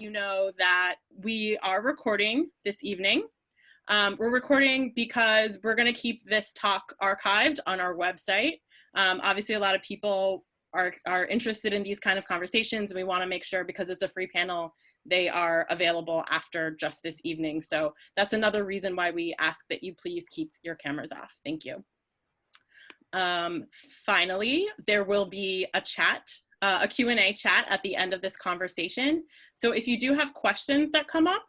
you know that we are recording this evening. We're recording because we're going to keep this talk archived on our website. Obviously, a lot of people are interested in these kind of conversations, and we want to make sure, because it's a free panel, they are available after just this evening. So that's another reason why we ask that you please keep your cameras off. Thank you. Finally, there will be a chat, a Q&A chat at the end of this conversation. So if you do have questions that come up,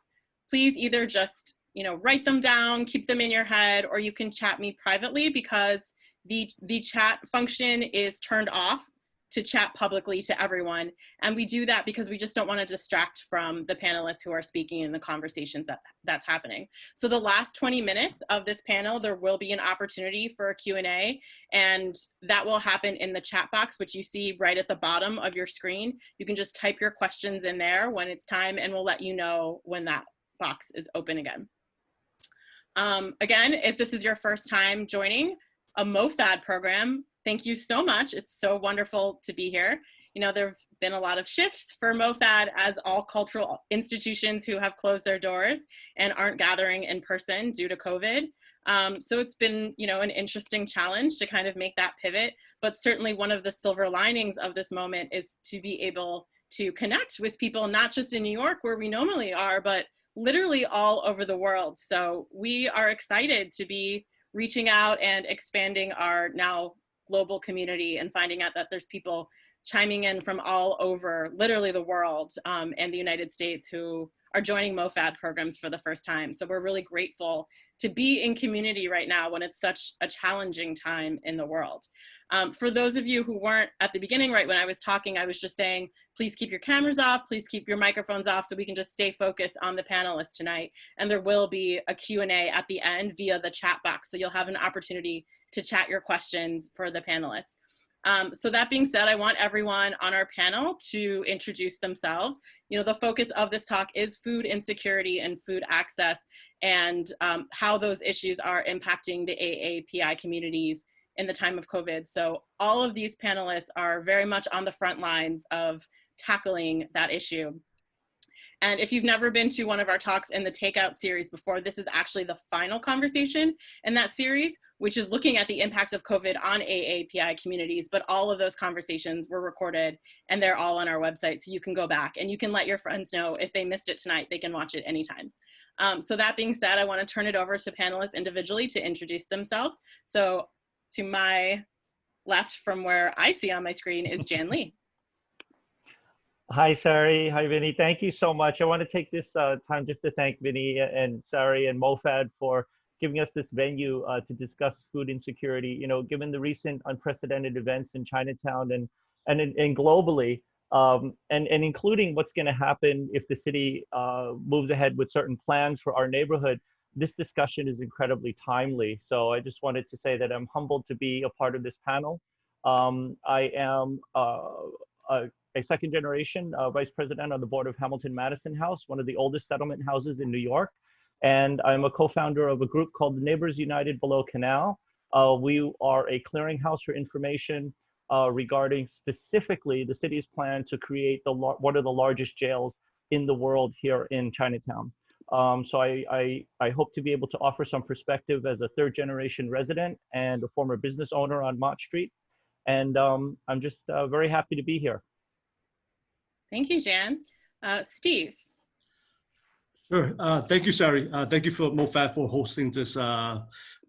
please either just write them down, keep them in your head, or you can chat me privately, because the chat function is turned off to chat publicly to everyone. And we do that because we just don't want to distract from the panelists who are speaking in the conversations that's happening. So the last 20 minutes of this panel, there will be an opportunity for a Q&A, and that will happen in the chat box, which you see right at the bottom of your screen. You can just type your questions in there when it's time, and we'll let you know when that box is open again. Again, if this is your first time joining a MOFAD program, thank you so much. It's so wonderful to be here. There have been a lot of shifts for MOFAD, as all cultural institutions who have closed their doors and aren't gathering in person due to COVID. So it's been, an interesting challenge to kind of make that pivot. But certainly one of the silver linings of this moment is to be able to connect with people, not just in New York where we normally are, but literally all over the world. So we are excited to be reaching out and expanding our now global community, and finding out that there's people chiming in from all over, literally the world, and the United States, who are joining MOFAD programs for the first time. So we're really grateful to be in community right now when it's such a challenging time in the world. For those of you who weren't at the beginning, right when I was talking, I was just saying, please keep your cameras off, please keep your microphones off, so we can just stay focused on the panelists tonight. And there will be a Q&A at the end via the chat box, so you'll have an opportunity to chat your questions for the panelists. So that being said, I want everyone on our panel to introduce themselves. The focus of this talk is food insecurity and food access, and how those issues are impacting the AAPI communities in the time of COVID. So all of these panelists are very much on the front lines of tackling that issue. And if you've never been to one of our talks in the Takeout series before, this is actually the final conversation in that series, which is looking at the impact of COVID on AAPI communities. But all of those conversations were recorded, and they're all on our website. So you can go back and you can let your friends know if they missed it tonight, they can watch it anytime. So that being said, I want to turn it over to panelists individually to introduce themselves. So to my left, from where I see on my screen, is Jan Lee. Hi, Tsai. Hi, Vinny. Thank you so much. I want to take this time just to thank Vinny and Tsai and MOFAD for giving us this venue to discuss food insecurity. Given the recent unprecedented events in Chinatown and globally, and including what's going to happen if the city moves ahead with certain plans for our neighborhood, this discussion is incredibly timely. So I just wanted to say that I'm humbled to be a part of this panel. I am a second generation vice president on the board of Hamilton Madison House, one of the oldest settlement houses in New York. And I'm a co-founder of a group called the Neighbors United Below Canal. We are a clearinghouse for information regarding specifically the city's plan to create one of the largest jails in the world here in Chinatown. So I hope to be able to offer some perspective as a third generation resident and a former business owner on Mott Street. And I'm just very happy to be here. Thank you, Jan. Steve. Sure. Thank you, Sari. Thank you for MOFAD for hosting this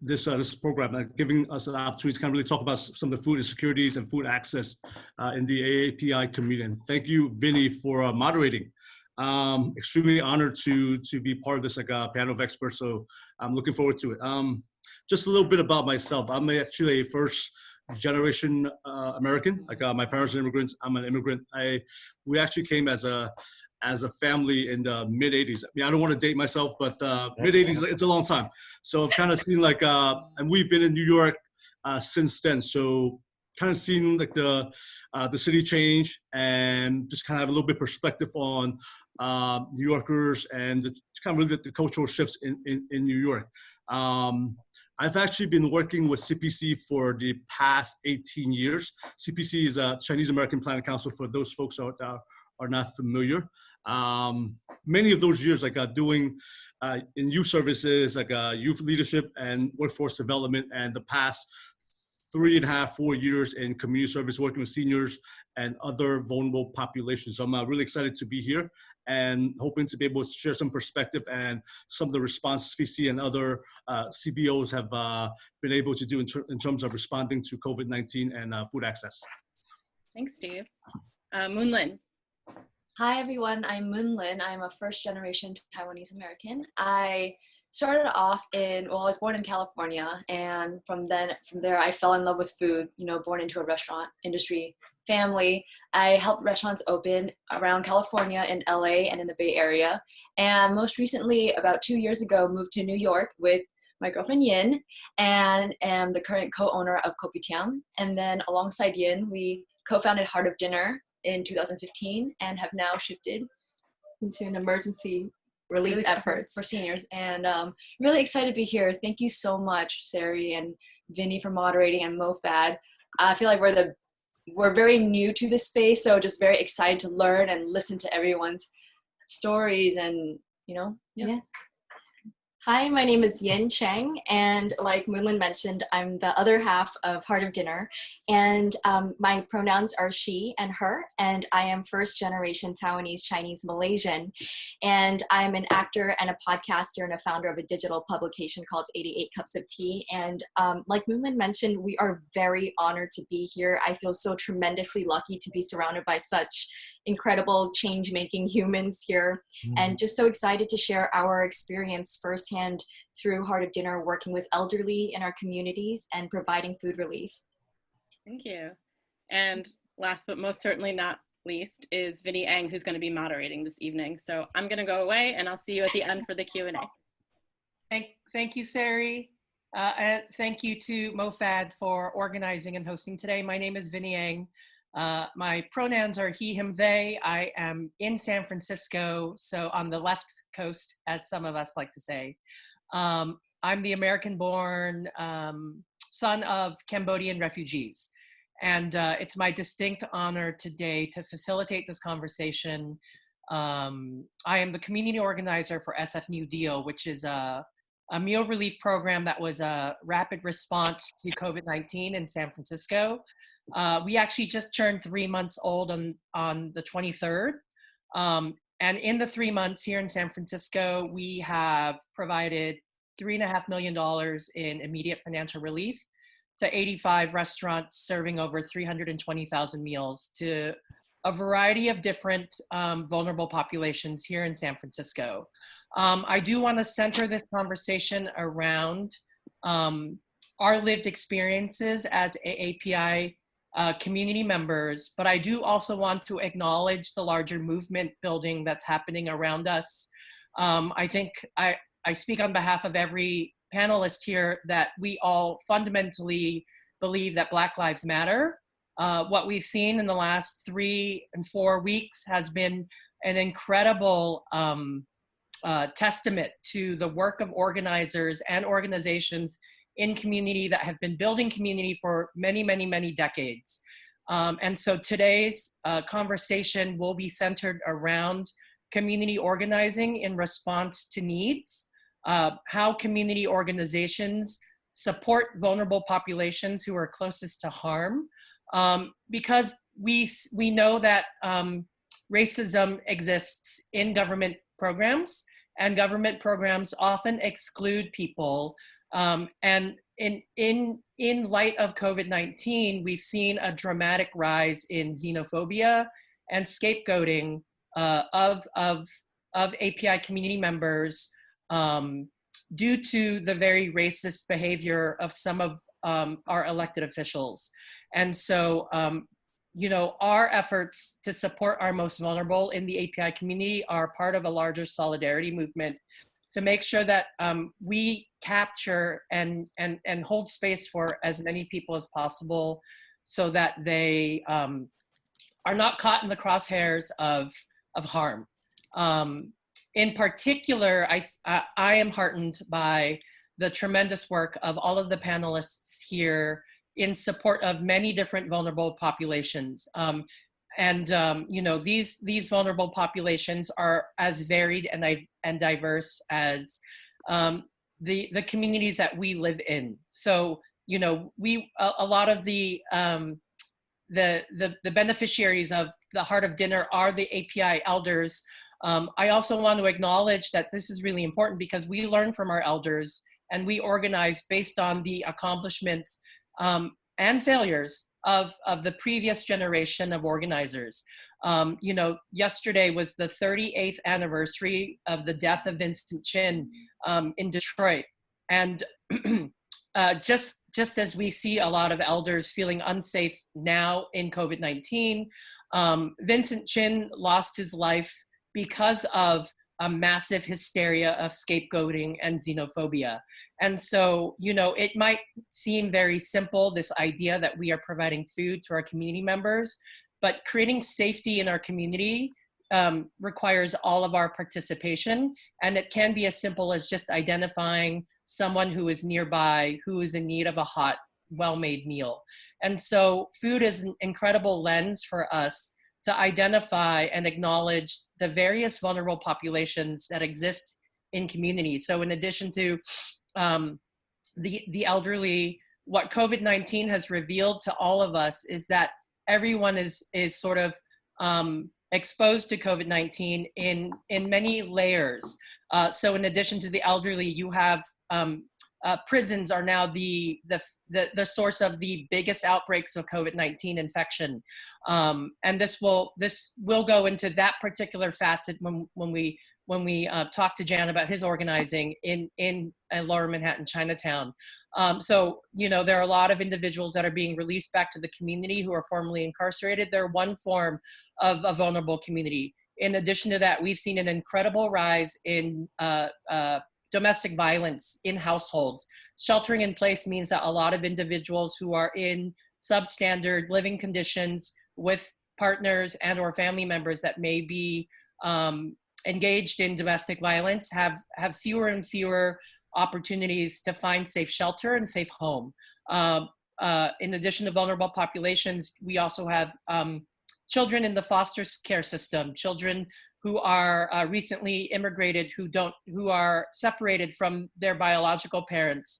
this program, giving us an opportunity to kind of really talk about some of the food insecurities and food access in the AAPI community. And thank you, Vinny, for moderating. Extremely honored to be part of this panel of experts. So I'm looking forward to it. Just a little bit about myself. I'm actually a first generation American. My parents are immigrants. I'm an immigrant. We actually came as a family in the mid 80s. I mean, I don't want to date myself, but mid 80s, it's a long time. So I've kind of seen and we've been in New York since then. So kind of seen the city change, and just kind of have a little bit of perspective on New Yorkers and kind of really the cultural shifts in New York. I've actually been working with CPC for the past 18 years. CPC is a Chinese American Planning Council, for those folks out there are not familiar. Many of those years, like doing in youth services, like youth leadership and workforce development, and the past 3.5, 4 years in community service, working with seniors and other vulnerable populations. So I'm really excited to be here and hoping to be able to share some perspective and some of the responses PC and other CBOs have been able to do in terms of responding to COVID-19 and food access. Thanks, Steve. Moonlynn. Hi, everyone. I'm Moonlynn. I'm a first-generation Taiwanese American. I started off I was born in California, and from there, I fell in love with food, born into a restaurant industry family. I helped restaurants open around California, in LA, and in the Bay Area. And most recently, about 2 years ago, moved to New York with my girlfriend Yin, and am the current co-owner of Kopitiam. And then alongside Yin, we co-founded Heart of Dinner in 2015 and have now shifted into an emergency relief efforts for seniors. And really excited to be here. Thank you so much, Sari and Vinny, for moderating, and MOFAD. I feel like we're very new to this space, so just very excited to learn and listen to everyone's stories and, Yes. Hi, my name is Yin Chang, and like Moonlynn mentioned, I'm the other half of Heart of Dinner, and my pronouns are she and her, and I am first generation Taiwanese Chinese Malaysian, and I'm an actor and a podcaster and a founder of a digital publication called 88 Cups of Tea, and like Moonlynn mentioned, we are very honored to be here. I feel so tremendously lucky to be surrounded by such incredible change-making humans here, and just so excited to share our experience firsthand through Heart of Dinner, working with elderly in our communities and providing food relief. Thank you. And last but most certainly not least is Vinny Eng, who's going to be moderating this evening. So I'm going to go away, and I'll see you at the end for the Q&A. Thank you, Sari. And thank you to MOFAD for organizing and hosting today. My name is Vinny Eng. My pronouns are he, him, they. I am in San Francisco, so on the left coast, as some of us like to say. I'm the American-born son of Cambodian refugees. And it's my distinct honor today to facilitate this conversation. I am the community organizer for SF New Deal, which is a meal relief program that was a rapid response to COVID-19 in San Francisco. We actually just turned 3 months old on the 23rd. And in the 3 months here in San Francisco, we have provided $3.5 million in immediate financial relief to 85 restaurants serving over 320,000 meals to a variety of different vulnerable populations here in San Francisco. I do want to center this conversation around our lived experiences as AAPI community members, but I do also want to acknowledge the larger movement building that's happening around us. I think I speak on behalf of every panelist here that we all fundamentally believe that Black Lives Matter. What we've seen in the last 3 and 4 weeks has been an incredible testament to the work of organizers and organizations in community that have been building community for many, many, many decades. And so today's conversation will be centered around community organizing in response to needs, how community organizations support vulnerable populations who are closest to harm, because we know that racism exists in government programs, and government programs often exclude people. And in light of COVID-19, we've seen a dramatic rise in xenophobia and scapegoating of API community members due to the very racist behavior of some of our elected officials. And so, our efforts to support our most vulnerable in the API community are part of a larger solidarity movement to make sure that we capture and hold space for as many people as possible so that they are not caught in the crosshairs of harm. In particular, I am heartened by the tremendous work of all of the panelists here in support of many different vulnerable populations. you know, these vulnerable populations are as varied and diverse as the communities that we live in. So, you know, a lot of the beneficiaries of the Heart of Dinner are the API elders. I also want to acknowledge that this is really important because we learn from our elders and we organize based on the accomplishments and failures of the previous generation of organizers. You know, yesterday was the 38th anniversary of the death of Vincent Chin in Detroit. And just as we see a lot of elders feeling unsafe now in COVID-19, Vincent Chin lost his life because of a massive hysteria of scapegoating and xenophobia. And so, you know, it might seem very simple, this idea that we are providing food to our community members, but creating safety in our community requires all of our participation. And it can be as simple as just identifying someone who is nearby, who is in need of a hot, well-made meal. And so food is an incredible lens for us to identify and acknowledge the various vulnerable populations that exist in communities. So in addition to the elderly, what COVID-19 has revealed to all of us is that everyone is sort of exposed to COVID-19 in many layers. So in addition to the elderly, you have prisons are now the source of the biggest outbreaks of COVID-19 infection, and this will go into that particular facet when we talk to Jan about his organizing in Lower Manhattan, Chinatown. So, you know, there are a lot of individuals that are being released back to the community who are formerly incarcerated. They're one form of a vulnerable community. In addition to that, we've seen an incredible rise in domestic violence in households. Sheltering in place means that a lot of individuals who are in substandard living conditions with partners and or family members that may be engaged in domestic violence have fewer and fewer opportunities to find safe shelter and safe home. In addition to vulnerable populations, we also have children in the foster care system, children who are recently immigrated, who are separated from their biological parents,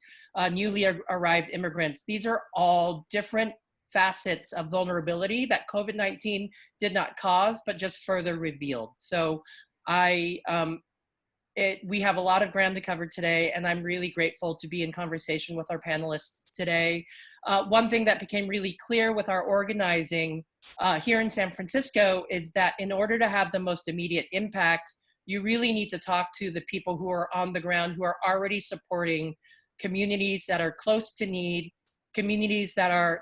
newly arrived immigrants. These are all different facets of vulnerability that COVID-19 did not cause, but just further revealed. So we have a lot of ground to cover today, and I'm really grateful to be in conversation with our panelists today. One thing that became really clear with our organizing here in San Francisco is that in order to have the most immediate impact, you really need to talk to the people who are on the ground, who are already supporting communities that are close to need, communities that are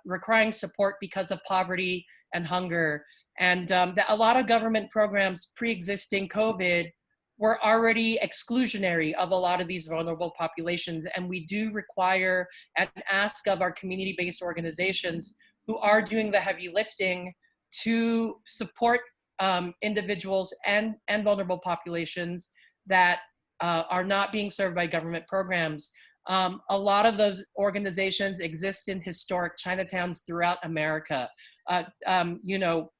requiring support because of poverty and hunger. And a lot of government programs pre-existing COVID were already exclusionary of a lot of these vulnerable populations. And we do require and ask of our community-based organizations who are doing the heavy lifting to support individuals and vulnerable populations that are not being served by government programs. A lot of those organizations exist in historic Chinatowns throughout America. You know,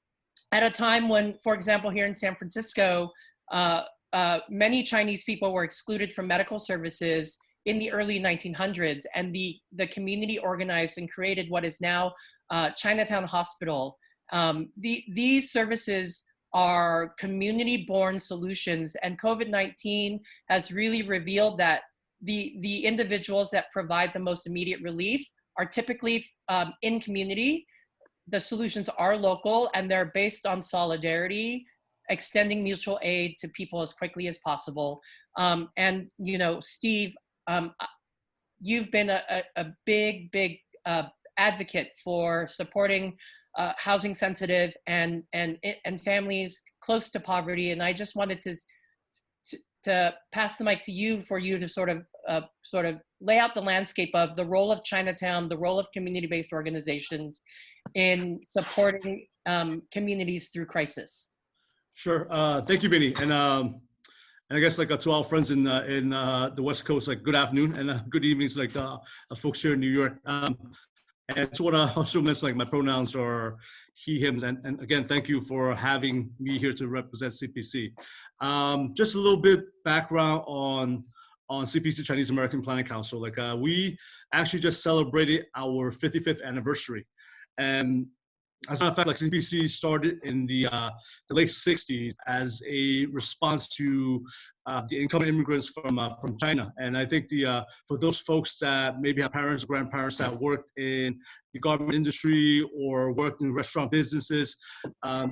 at a time when, for example, here in San Francisco, many Chinese people were excluded from medical services in the early 1900s, and the community organized and created what is now Chinatown Hospital. These services are community-born solutions, and COVID-19 has really revealed that the individuals that provide the most immediate relief are typically in community. The solutions are local, and they're based on solidarity, extending mutual aid to people as quickly as possible. And, you know, Steve, you've been a big advocate for supporting housing sensitive and families close to poverty. And I just wanted to pass the mic to you for you to sort of lay out the landscape of the role of Chinatown, the role of community-based organizations in supporting communities through crisis. Sure. Thank you, Vinny. And I guess like to our friends in the West Coast, like good afternoon and good evenings, like folks here in New York. And so what I also mention, like my pronouns are he, him, and again, thank you for having me here to represent CPC. Just a little bit background on CPC Chinese American Planning Council. Like we actually just celebrated our 55th anniversary, and as a matter of fact, like CPC started in the late 60s as a response to the incoming immigrants from China. And I think for those folks that maybe have parents or grandparents that worked in the garment industry or worked in restaurant businesses,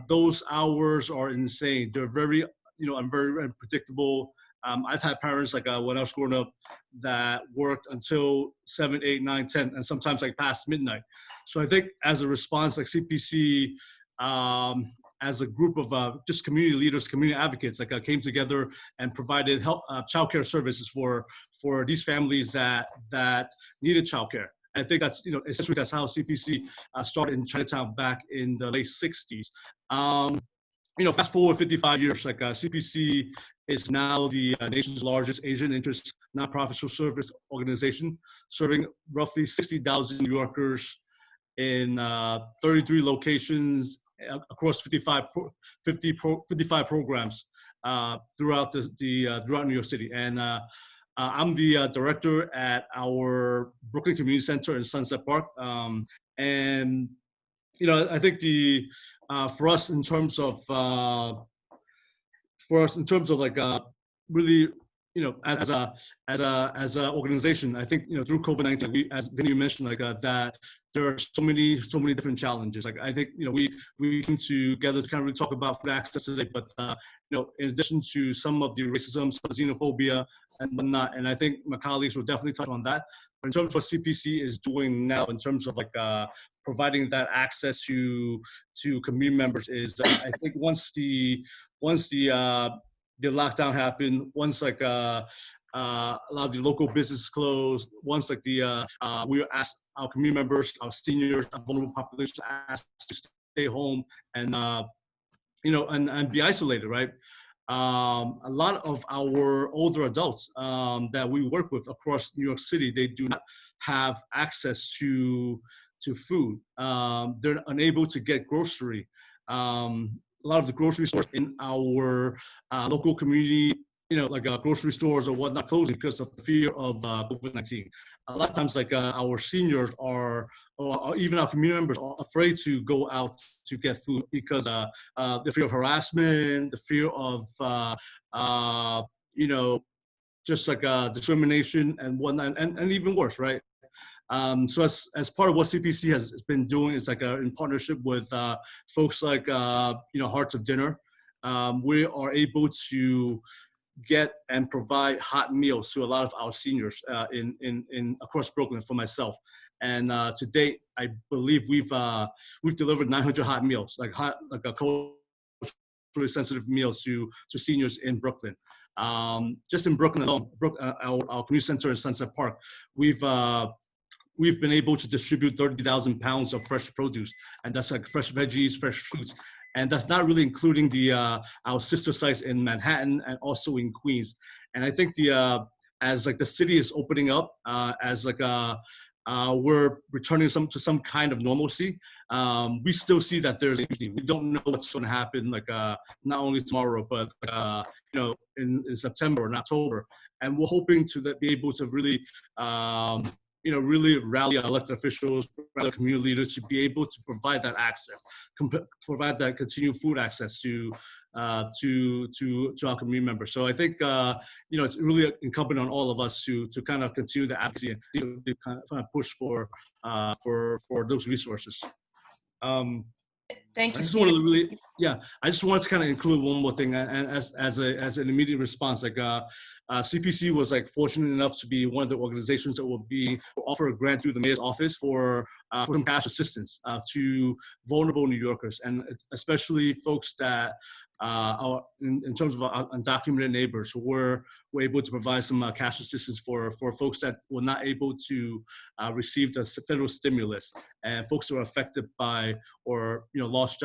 those hours are insane. They're very, very unpredictable. I've had parents like when I was growing up that worked until 7, 8, 9, 10, and sometimes like past midnight. So I think as a response, like CPC, as a group of just community leaders, community advocates, like came together and provided help, childcare services for these families that needed childcare. I think that's, essentially that's how CPC started in Chinatown back in the late 60s. Fast forward 55 years, like CPC is now the nation's largest Asian interest nonprofit social service organization, serving roughly 60,000 New Yorkers in 33 locations across 55 programs throughout throughout New York City. And I'm the director at our Brooklyn Community Center in Sunset Park. And I think for us in terms of like really, as a organization, I think through COVID-19, as Vinny mentioned, like that there are so many different challenges. Like I think we came together to kind of really talk about food access today, but in addition to some of the racism, some xenophobia, and whatnot, and I think my colleagues will definitely touch on that. But in terms of what CPC is doing now, in terms of like providing that access to community members, is I think once the lockdown happened, once like a lot of the local businesses closed, once like we were asked our community members, our seniors, our vulnerable population, asked to stay home and and be isolated, right? A lot of our older adults that we work with across New York City, they do not have access to food. They're unable to get grocery. A lot of the grocery stores in our local community, like grocery stores or whatnot, closing because of the fear of COVID-19. A lot of times, like our seniors or even our community members are afraid to go out to get food because the fear of harassment, the fear of just like discrimination and whatnot, and even worse, right? So as part of what CPC has been doing, is like in partnership with folks like Hearts of Dinner, we are able to get and provide hot meals to a lot of our seniors in across Brooklyn for myself. And to date, I believe we've delivered 900 hot meals, like a culturally sensitive meals to seniors in Brooklyn. Just in Brooklyn alone, our community center in Sunset Park, we've been able to distribute 30,000 pounds of fresh produce, and that's like fresh veggies, fresh fruits. And that's not really including our sister sites in Manhattan and also in Queens. And I think as like the city is opening up, as like we're returning to some kind of normalcy, we still see that there's we don't know what's going to happen, like not only tomorrow, but in September and October. And we're hoping to be able to really really rally our elected officials, rally community leaders to be able to provide that access, provide that continued food access to our community members. So I think it's really incumbent on all of us to kind of continue the advocacy and kind of push for those resources. Thank you. I just want to really, I just wanted to kind of include one more thing, and as an immediate response, like CPC was like fortunate enough to be one of the organizations that will offer a grant through the mayor's office for some cash assistance to vulnerable New Yorkers, and especially folks that are in terms of undocumented neighbors, who were able to provide some cash assistance for folks that were not able to receive the federal stimulus, and folks who are affected by or lost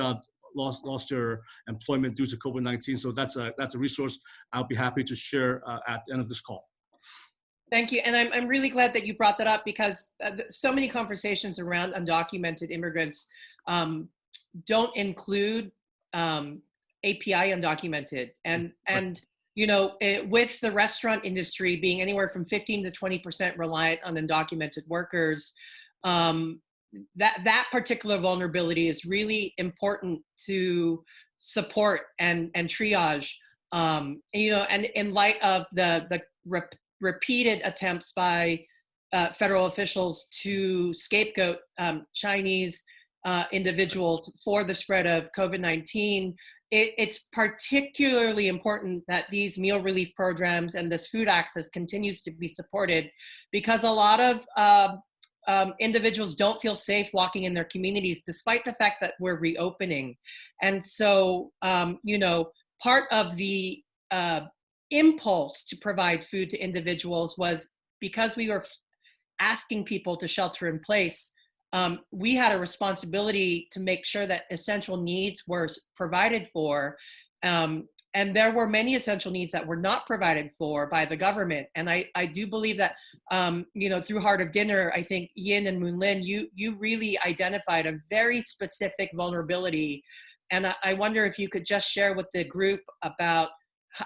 their employment due to COVID-19. So that's a resource I'll be happy to share at the end of this call. Thank you. And I'm really glad that you brought that up, because so many conversations around undocumented immigrants don't include API undocumented. And you know, with the restaurant industry being anywhere from 15 to 20% reliant on undocumented workers, that particular vulnerability is really important to support and triage. You know, and in light of the repeated attempts by federal officials to scapegoat Chinese individuals for the spread of COVID-19, it's particularly important that these meal relief programs and this food access continues to be supported, because a lot of individuals don't feel safe walking in their communities, despite the fact that we're reopening. And so, you know, part of the impulse to provide food to individuals was because we were asking people to shelter in place. We had a responsibility to make sure that essential needs were provided for. And there were many essential needs that were not provided for by the government. And I do believe that, you know, through Heart of Dinner, I think Yin and Moonlynn, you really identified a very specific vulnerability. And I wonder if you could just share with the group about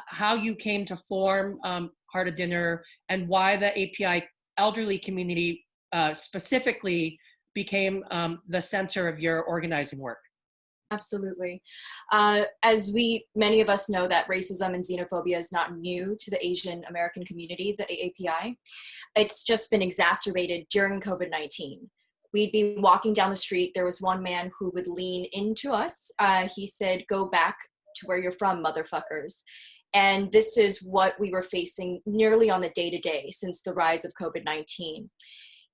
how you came to form Heart of Dinner, and why the API elderly community specifically became the center of your organizing work. Absolutely. As many of us know, that racism and xenophobia is not new to the Asian American community, the AAPI. It's just been exacerbated during COVID-19. We'd be walking down the street. There was one man who would lean into us. He said, "Go back to where you're from, motherfuckers." And this is what we were facing nearly on the day-to-day since the rise of COVID-19.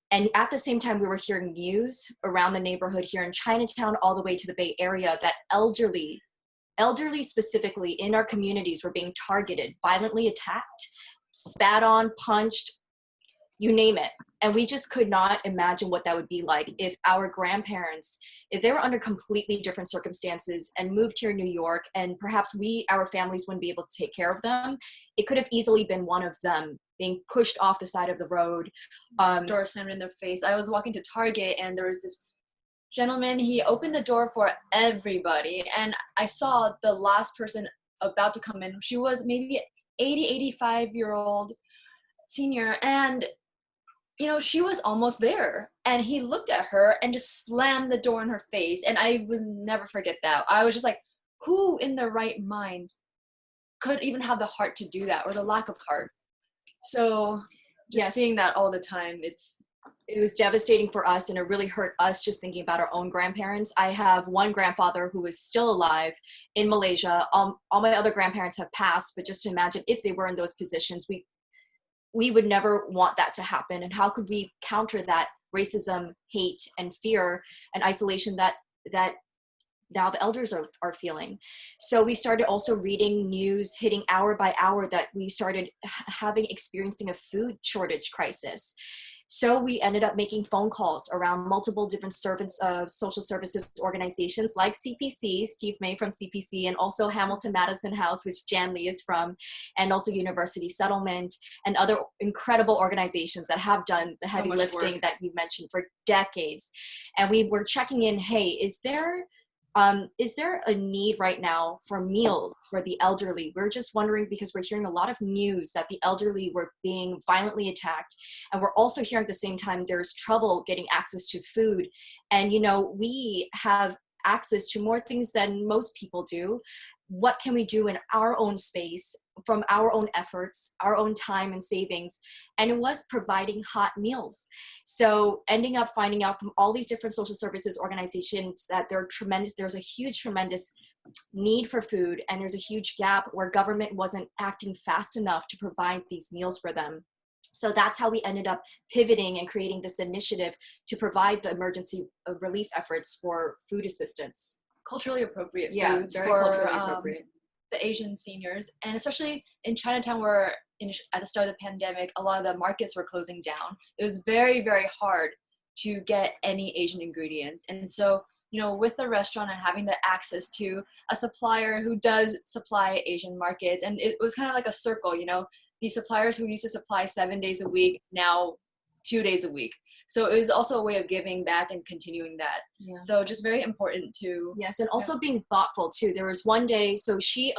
And at the same time, we were hearing news around the neighborhood here in Chinatown, all the way to the Bay Area, that elderly specifically in our communities were being targeted, violently attacked, spat on, punched, you name it. And we just could not imagine what that would be like if our grandparents, if they were under completely different circumstances and moved here in New York, and perhaps our families wouldn't be able to take care of them. It could have easily been one of them being pushed off the side of the road. Door slammed in their face. I was walking to Target, and there was this gentleman. He opened the door for everybody, and I saw the last person about to come in. She was maybe 85-year-old senior, and you know, she was almost there, and he looked at her and just slammed the door in her face. And I will never forget that. I was just like, who in their right mind could even have the heart to do that, or the lack of heart? So just seeing that all the time, it was devastating for us, and it really hurt us just thinking about our own grandparents. I have one grandfather who is still alive in Malaysia. All my other grandparents have passed, but just to imagine if they were in those positions, we would never want that to happen. And how could we counter that racism, hate, and fear and isolation that now the elders are feeling? So we started also reading news, hitting hour by hour, that we started experiencing a food shortage crisis. So we ended up making phone calls around multiple different servants of social services organizations like CPC, Steve May from CPC, and also Hamilton Madison House, which Jan Lee is from, and also University Settlement, and other incredible organizations that have done the heavy lifting that you mentioned for decades. And we were checking in, hey, is there a need right now for meals for the elderly? We're just wondering, because we're hearing a lot of news that the elderly were being violently attacked. And we're also hearing at the same time there's trouble getting access to food. And, you know, we have access to more things than most people do. What can we do in our own space, from our own efforts, our own time and savings? And it was providing hot meals. So ending up finding out from all these different social services organizations that there's a huge, tremendous need for food, and there's a huge gap where government wasn't acting fast enough to provide these meals for them. So that's how we ended up pivoting and creating this initiative to provide the emergency relief efforts for food assistance. Culturally appropriate foods very for culturally appropriate. The Asian seniors, and especially in Chinatown, where at the start of the pandemic, a lot of the markets were closing down. It was very, very hard to get any Asian ingredients. And so, you know, with the restaurant and having the access to a supplier who does supply Asian markets, and it was kind of like a circle, you know, these suppliers who used to supply 7 days a week, now 2 days a week. So it was also a way of giving back and continuing that. Yeah. So just very important to. Yes, and also being thoughtful too. There was one day, so she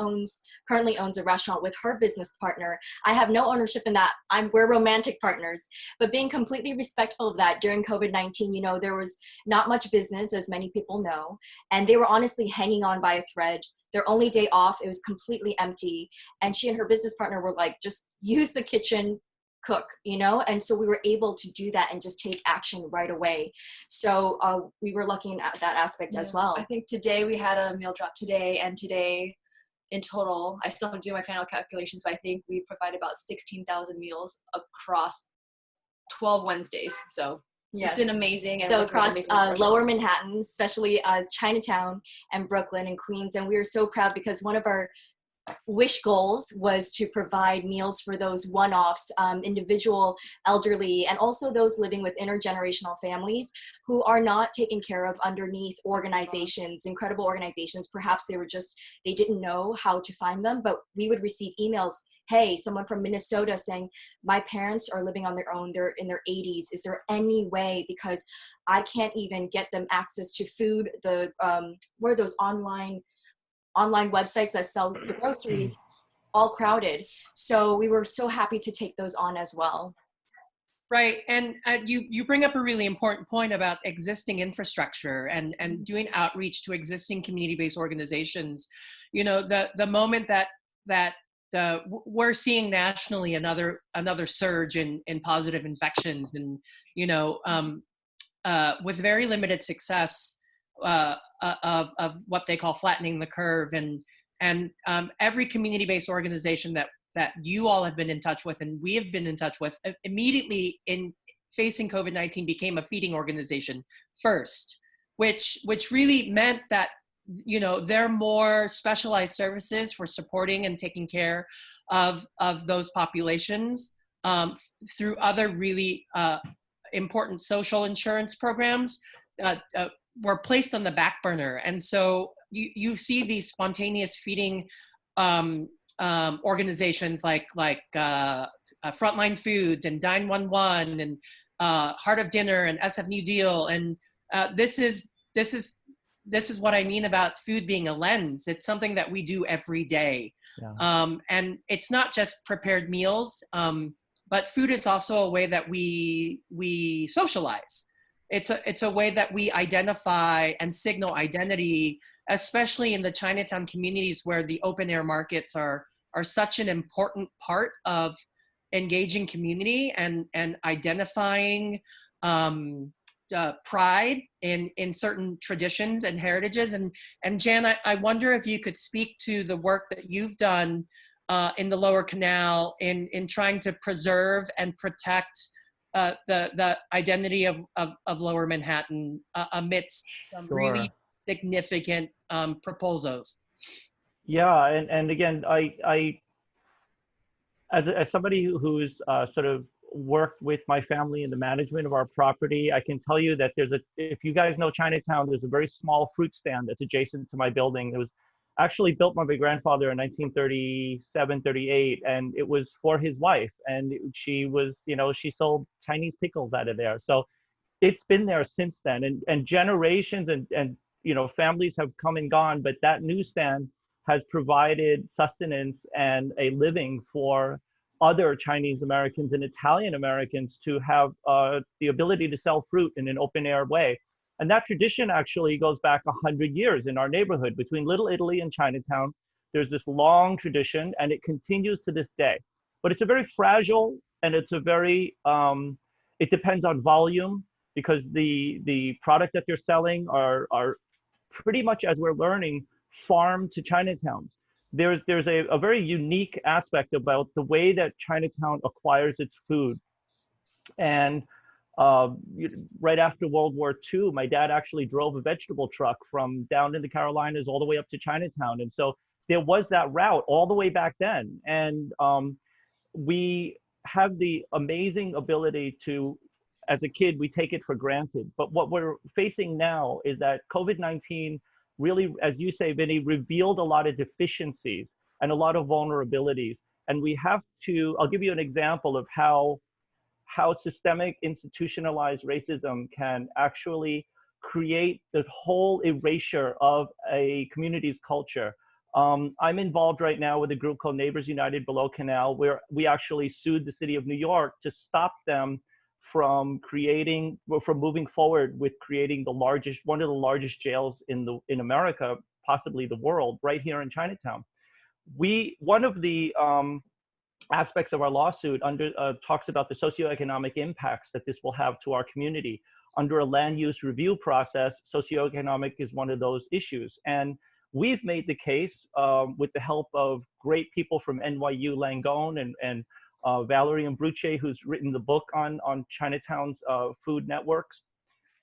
currently owns a restaurant with her business partner. I have no ownership in that. We're romantic partners, but being completely respectful of that during COVID-19, you know, there was not much business, as many people know, and they were honestly hanging on by a thread. Their only day off, it was completely empty. And she and her business partner were like, just use the kitchen, cook, you know? And so we were able to do that and just take action right away. So we were lucky in that aspect as well. I think today we had a meal drop today, and today in total, I still have to do my final calculations, but I think we provided about 16,000 meals across 12 Wednesdays. So yes. It's been amazing. And so across Lower Manhattan, especially Chinatown and Brooklyn and Queens. And we were so proud because one of our wish goals was to provide meals for those one-offs, individual elderly, and also those living with intergenerational families who are not taken care of underneath organizations, incredible organizations. Perhaps they didn't know how to find them, but we would receive emails. Hey, someone from Minnesota saying, my parents are living on their own, they're in their 80s. Is there any way, because I can't even get them access to food, what are those online websites that sell the groceries, all crowded. So we were so happy to take those on as well. Right, and you bring up a really important point about existing infrastructure and doing outreach to existing community-based organizations. You know, the moment that we're seeing nationally another surge in positive infections, and you know, with very limited success of what they call flattening the curve, and every community-based organization that you all have been in touch with and we have been in touch with immediately in facing COVID-19 became a feeding organization first, which really meant that, you know, there are more specialized services for supporting and taking care of those populations through other really important social insurance programs were placed on the back burner. And so you see these spontaneous feeding organizations like Frontline Foods and Dine 11 and Heart of Dinner and SF New Deal. And this is what I mean about food being a lens. It's something that we do every day. Yeah. And it's not just prepared meals, but food is also a way that we socialize. It's a way that we identify and signal identity, especially in the Chinatown communities where the open air markets are such an important part of engaging community and identifying pride in certain traditions and heritages. And Jan, I wonder if you could speak to the work that you've done in the Lower Canal in trying to preserve and protect the identity of Lower Manhattan amidst some really significant proposals. Yeah, and again, I as somebody who's sort of worked with my family in the management of our property, I can tell you that if you guys know Chinatown, there's a very small fruit stand that's adjacent to my building. It was actually built by my grandfather in 1937, 38, and it was for his wife. And she was, you know, she sold Chinese pickles out of there. So it's been there since then, and generations and you know, families have come and gone, but that newsstand has provided sustenance and a living for other Chinese Americans and Italian Americans to have the ability to sell fruit in an open air way. And that tradition actually goes back 100 years in our neighborhood between Little Italy and Chinatown. There's this long tradition, and it continues to this day. But it's a very fragile, and it's a very, it depends on volume, because the product that they're selling are pretty much, as we're learning, farm to Chinatowns. There's a very unique aspect about the way that Chinatown acquires its food. And right after World War II, my dad actually drove a vegetable truck from down in the Carolinas all the way up to Chinatown. And so there was that route all the way back then. And we have the amazing ability to, as a kid, we take it for granted. But what we're facing now is that COVID-19 really, as you say, Vinny, revealed a lot of deficiencies and a lot of vulnerabilities. And we have to, I'll give you an example of how systemic institutionalized racism can actually create the whole erasure of a community's culture. I'm involved right now with a group called Neighbors United Below Canal, where we actually sued the city of New York to stop them from moving forward with creating one of the largest jails in America, possibly the world, right here in Chinatown. One of the aspects of our lawsuit talks about the socioeconomic impacts that this will have to our community. Under a land use review process, socioeconomic is one of those issues. And we've made the case with the help of great people from NYU Langone and Valerie Imbruce, who's written the book on Chinatown's food networks.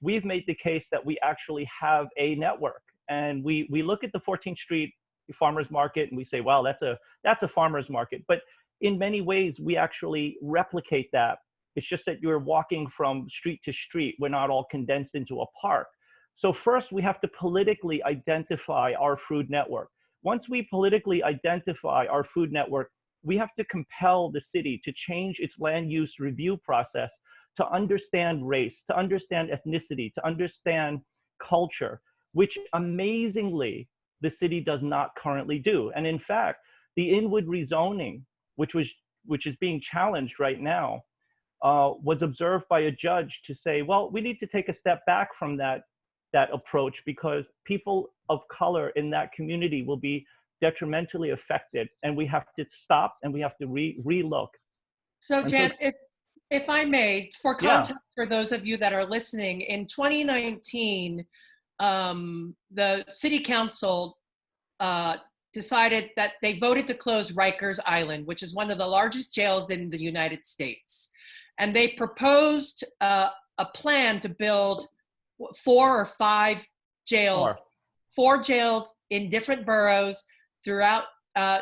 We've made the case that we actually have a network. And we look at the 14th Street farmers market and we say, wow, that's a farmers market. But in many ways, we actually replicate that. It's just that you're walking from street to street. We're not all condensed into a park. So first, we have to politically identify our food network. Once we politically identify our food network, we have to compel the city to change its land use review process to understand race, to understand ethnicity, to understand culture, which amazingly, the city does not currently do. And in fact, the inward rezoning, which is being challenged right now, was observed by a judge to say, well, we need to take a step back from that approach because people of color in that community will be detrimentally affected, and we have to stop and we have to relook. So Jan, if I may, for context, for those of you that are listening, in 2019, the city council decided that they voted to close Rikers Island, which is one of the largest jails in the United States. And they proposed a plan to build 4 or 5 jails, 4 jails in different boroughs throughout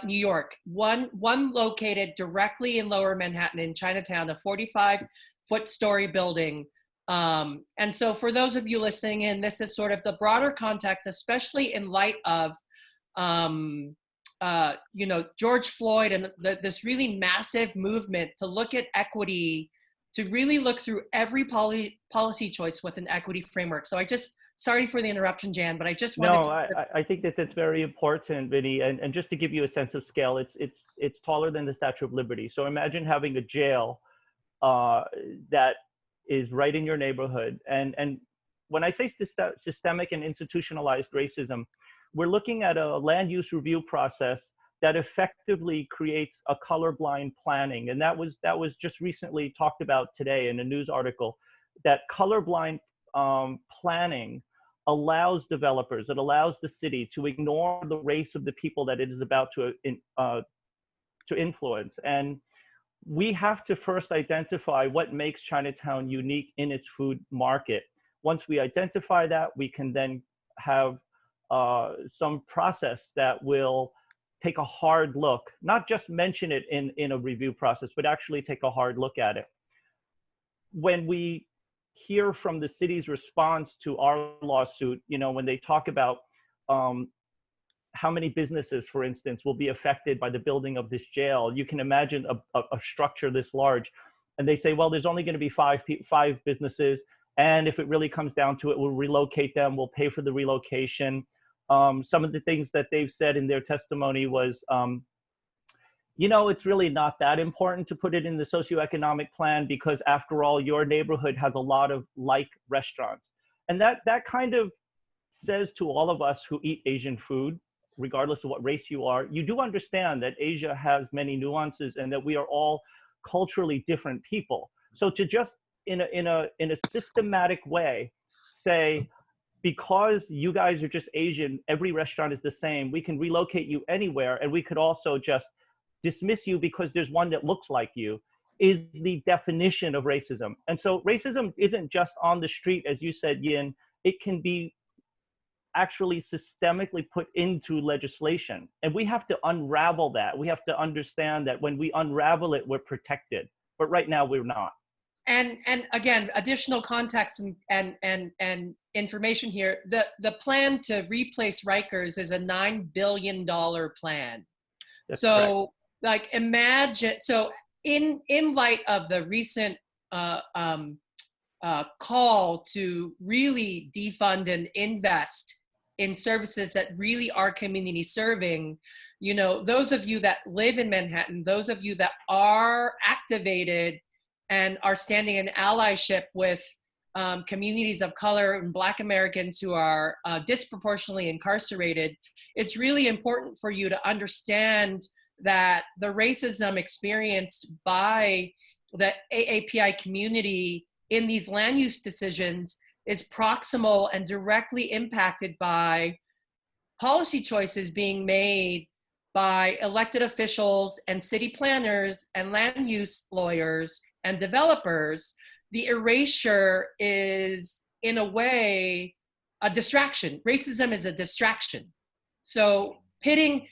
New York. One located directly in Lower Manhattan in Chinatown, a 45-story building. And so for those of you listening in, this is sort of the broader context, especially in light of George Floyd and this really massive movement to look at equity, to really look through every policy choice with an equity framework. So sorry for the interruption, Jan, but I just wanted I think that that's very important, Vinny. And just to give you a sense of scale, it's taller than the Statue of Liberty. So imagine having a jail that is right in your neighborhood. And when I say systemic and institutionalized racism, we're looking at a land use review process that effectively creates a colorblind planning. And that was just recently talked about today in a news article, that colorblind planning allows developers, it allows the city to ignore the race of the people that it is about to influence. And we have to first identify what makes Chinatown unique in its food market. Once we identify that, we can then have some process that will take a hard look, not just mention it in a review process, but actually take a hard look at it. When we hear from the city's response to our lawsuit, when they talk about how many businesses, for instance, will be affected by the building of this jail, you can imagine a structure this large. And they say, well, there's only going to be 5 businesses. And if it really comes down to it, we'll relocate them, we'll pay for the relocation. Some of the things that they've said in their testimony was, it's really not that important to put it in the socioeconomic plan because after all, your neighborhood has a lot of like restaurants. And that kind of says to all of us who eat Asian food, regardless of what race you are, you do understand that Asia has many nuances and that we are all culturally different people. So to just in a systematic way say, because you guys are just Asian, every restaurant is the same, we can relocate you anywhere, and we could also just dismiss you because there's one that looks like you, is the definition of racism. And so racism isn't just on the street, as you said, Yin, it can be actually systemically put into legislation. And we have to unravel that. We have to understand that when we unravel it, we're protected. But right now, we're not. And again, additional context and information here. The plan to replace Rikers is a $9 billion plan. That's so correct. like imagine, so in light of the recent call to really defund and invest in services that really are community serving, you know, those of you that live in Manhattan, those of you that are activated and are standing in allyship with communities of color and Black Americans who are disproportionately incarcerated, it's really important for you to understand that the racism experienced by the AAPI community in these land use decisions is proximal and directly impacted by policy choices being made by elected officials and city planners and land use lawyers and developers. The erasure is, in a way, a distraction. Racism is a distraction. So pitting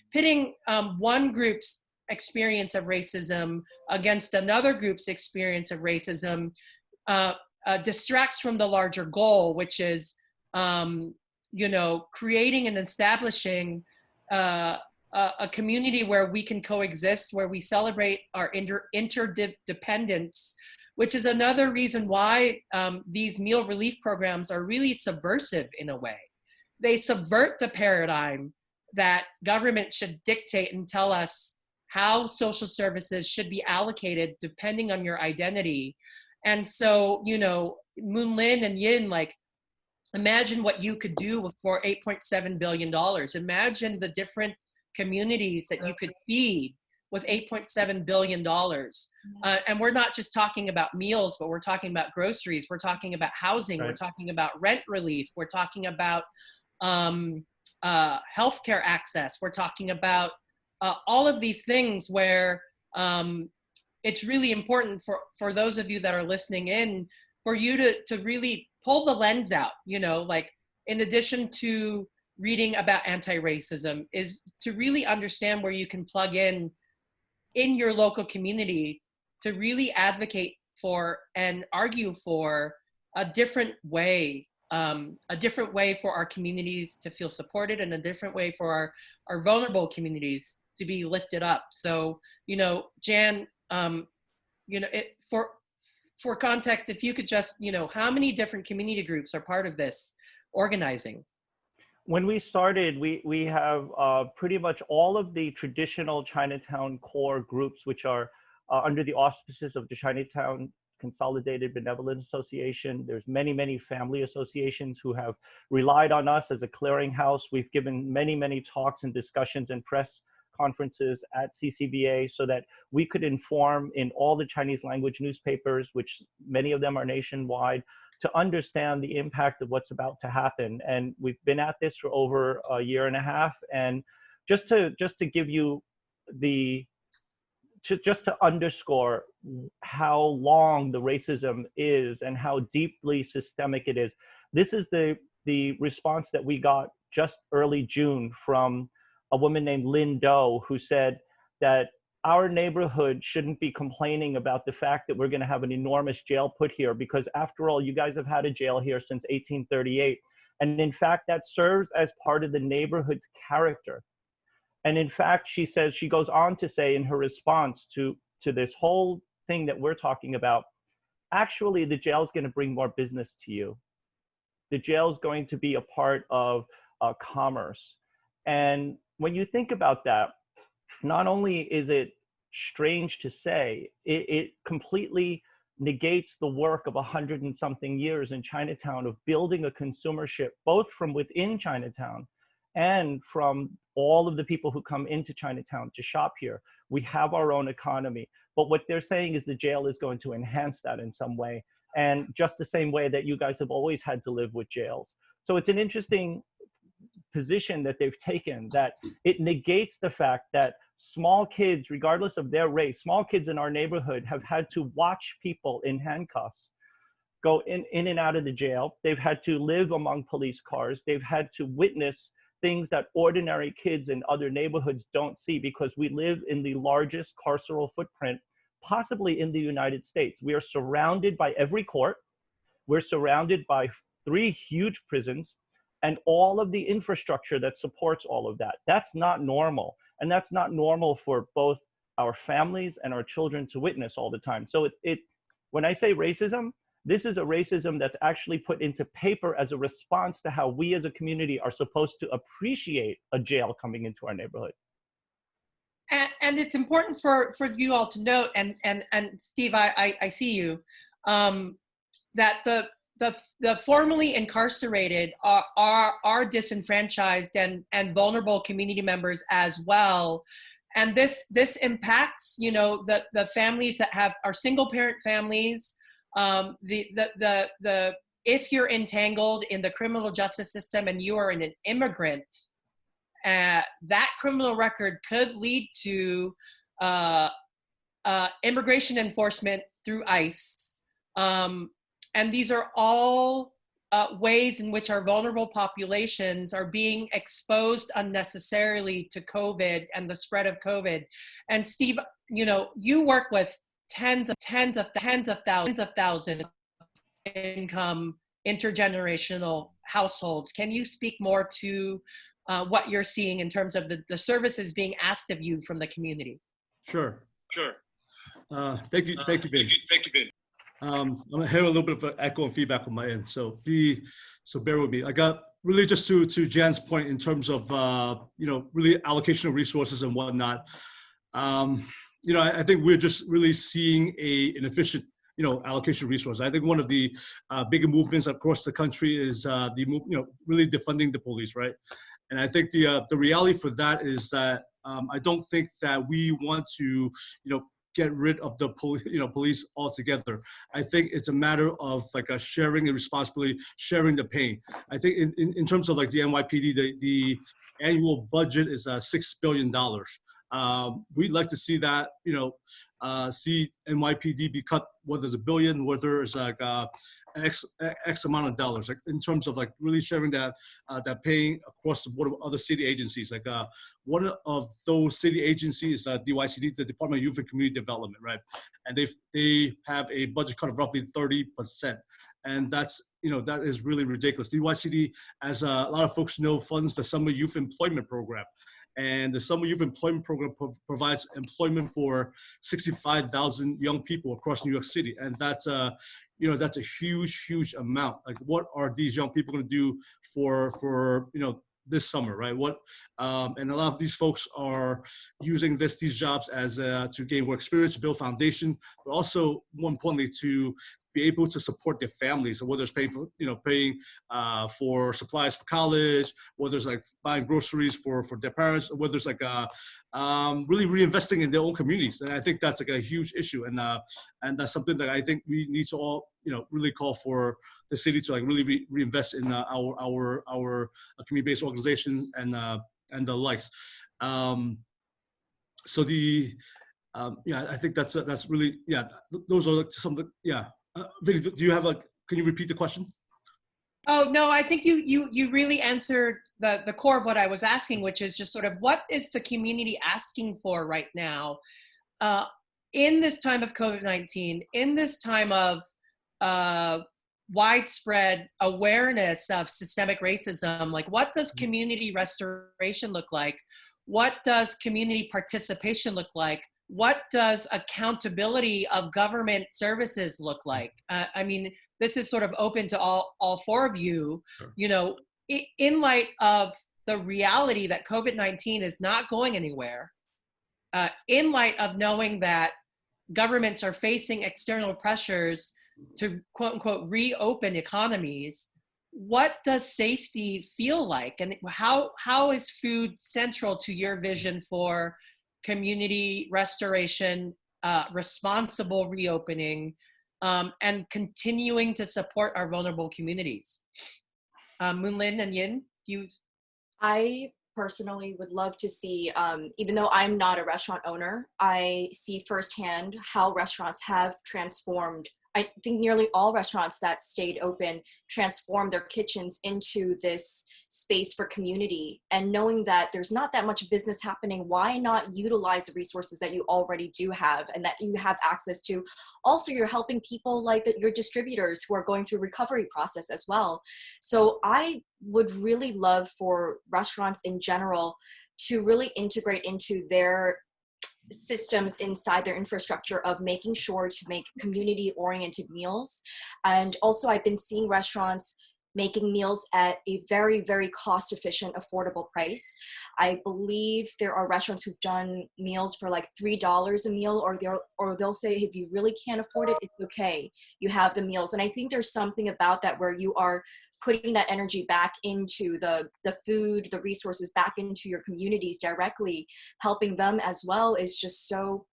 one group's experience of racism against another group's experience of racism distracts from the larger goal, which is, you know, creating and establishing a community where we can coexist, where we celebrate our interdependence, which is another reason why these meal relief programs are really subversive in a way. They subvert the paradigm that government should dictate and tell us how social services should be allocated depending on your identity. And so, you know, Moonlynn and Yin, like, imagine what you could do for $8.7 billion. Imagine the different communities that you could feed with $8.7 billion. And we're not just talking about meals, but we're talking about groceries. We're talking about housing. Right. We're talking about rent relief. We're talking about healthcare access. We're talking about all of these things where it's really important for those of you that are listening in, for you to really pull the lens out, you know, like, in addition to reading about anti-racism, is to really understand where you can plug in your local community to really advocate for and argue for a different way for our communities to feel supported, and a different way for our vulnerable communities to be lifted up. So, you know, Jan, you know, for context, if you could just, you know, how many different community groups are part of this organizing? When we started, we have pretty much all of the traditional Chinatown core groups, which are under the auspices of the Chinatown Consolidated Benevolent Association. There's many family associations who have relied on us as a clearinghouse. We've given many talks and discussions and press conferences at CCBA so that we could inform in all the Chinese language newspapers, which many of them are nationwide, to understand the impact of what's about to happen. And we've been at this for over a year and a half. And just to give you just to underscore how long the racism is and how deeply systemic it is, this is the response that we got just early June from a woman named Lynn Doe, who said that our neighborhood shouldn't be complaining about the fact that we're going to have an enormous jail put here, because after all, you guys have had a jail here since 1838. And in fact, that serves as part of the neighborhood's character. And in fact, she says, she goes on to say in her response to this whole thing that we're talking about, actually, the jail is going to bring more business to you. The jail is going to be a part of commerce. And when you think about that, not only is it strange to say, it completely negates the work of 100 and something years in Chinatown of building a consumership, both from within Chinatown and from all of the people who come into Chinatown to shop here. We have our own economy. But what they're saying is the jail is going to enhance that in some way, and just the same way that you guys have always had to live with jails. So it's an interesting position that they've taken, that it negates the fact that small kids, regardless of their race, small kids in our neighborhood have had to watch people in handcuffs go in and out of the jail. They've had to live among police cars. They've had to witness things that ordinary kids in other neighborhoods don't see, because we live in the largest carceral footprint possibly in the United States. We are surrounded by every court. We're surrounded by 3 huge prisons and all of the infrastructure that supports all of that. That's not normal. And that's not normal for both our families and our children to witness all the time. So when I say racism, this is a racism that's actually put into paper as a response to how we as a community are supposed to appreciate a jail coming into our neighborhood. And it's important for you all to note, and Steve, I see you, that the formerly incarcerated are disenfranchised and vulnerable community members as well. And this impacts, you know, the families that are single parent families. If you're entangled in the criminal justice system and you are an immigrant, that criminal record could lead to immigration enforcement through ICE. And these are all ways in which our vulnerable populations are being exposed unnecessarily to COVID and the spread of COVID. And Steve, you know, you work with tens of thousands income intergenerational households. Can you speak more to what you're seeing in terms of the services being asked of you from the community? Sure. Thank you, Vin. I'm gonna hear a little bit of an echo and feedback on my end, so bear with me. I got really just to Jan's point in terms of you know, really allocation of resources and whatnot. You know, I think we're just really seeing an efficient, you know, allocation of resources. I think one of the bigger movements across the country is you know, really defunding the police, right? And I think the reality for that is that I don't think that we want to, you know, get rid of the police altogether. I think it's a matter of like a sharing the responsibility, sharing the pain. I think in terms of like the NYPD, the annual budget is $6 billion. We'd like to see that, you know, see NYPD be cut, whether it's $1 billion, whether it's like X amount of dollars, like in terms of like really sharing that pain across the board of other city agencies. Like one of those city agencies is DYCD, the Department of Youth and Community Development, right? And they have a budget cut of roughly 30%. And that's, you know, that is really ridiculous. DYCD, as a lot of folks know, funds the Summer Youth Employment Program. And the Summer Youth Employment Program provides employment for 65,000 young people across New York City. And that's you know, that's a huge amount. Like, what are these young people going to do for you know, this summer, right? And a lot of these folks are using these jobs as to gain work experience, to build foundation, but also more importantly to be able to support their families. So whether it's paying for supplies for college, whether it's like buying groceries for their parents, or whether it's like really reinvesting in their own communities. And I think that's like a huge issue. And that's something that I think we need to all, you know, really call for the city to like really reinvest in our community-based organizations and the likes. So yeah, I think that's really, yeah, those are something, yeah. Vinny, do you have can you repeat the question? Oh, no, I think you really answered the core of what I was asking, which is just sort of what is the community asking for right now in this time of COVID-19, in this time of widespread awareness of systemic racism? Like, what does community restoration look like? What does community participation look like? What does accountability of government services look like? I mean, this is sort of open to all four of you. Sure. You know, in light of the reality that COVID-19 is not going anywhere, in light of knowing that governments are facing external pressures to quote unquote reopen economies, what does safety feel like? And how is food central to your vision for community restoration, responsible reopening, and continuing to support our vulnerable communities? Moonlynn and Yin, do you? I personally would love to see, even though I'm not a restaurant owner, I see firsthand how restaurants have transformed. I think nearly all restaurants that stayed open transformed their kitchens into this space for community. And knowing that there's not that much business happening, why not utilize the resources that you already do have and that you have access to? Also, you're helping people like your distributors who are going through recovery process as well. So I would really love for restaurants in general to really integrate into their systems inside their infrastructure of making sure to make community-oriented meals. And also I've been seeing restaurants making meals at a very, very cost-efficient, affordable price. I believe there are restaurants who've done meals for like $3 a meal, or they'll say, if you really can't afford it, it's okay, you have the meals. And I think there's something about that where you are putting that energy back into the food, the resources back into your communities directly, helping them as well, is just so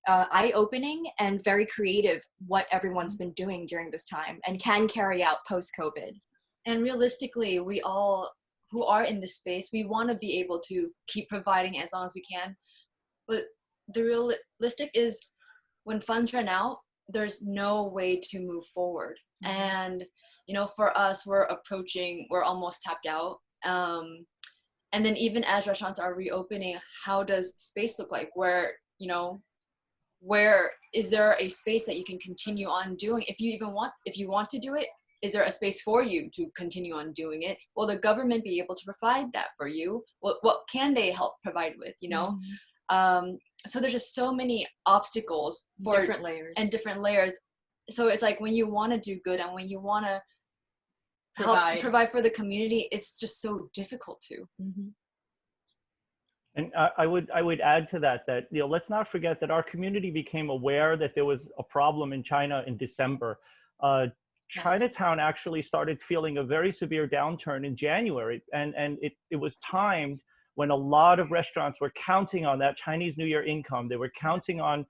eye-opening and very creative what everyone's been doing during this time and can carry out post-COVID. And realistically, we all who are in this space, we want to be able to keep providing as long as we can. But the realistic is when funds run out, there's no way to move forward. And, you know, for us, we're almost tapped out. And then even as restaurants are reopening, how does space look like? Where is there a space that you can continue on doing? If you want to do it, is there a space for you to continue on doing it? Will the government be able to provide that for you? What can they help provide with, you know? So there's just so many obstacles for different layers. So it's like when you want to do good and when you want to help provide for the community, it's just so difficult to. And I would add to that, you know, let's not forget that our community became aware that there was a problem in China in December. Chinatown actually started feeling a very severe downturn in January, and it was timed when a lot of restaurants were counting on that Chinese New Year income. They were counting on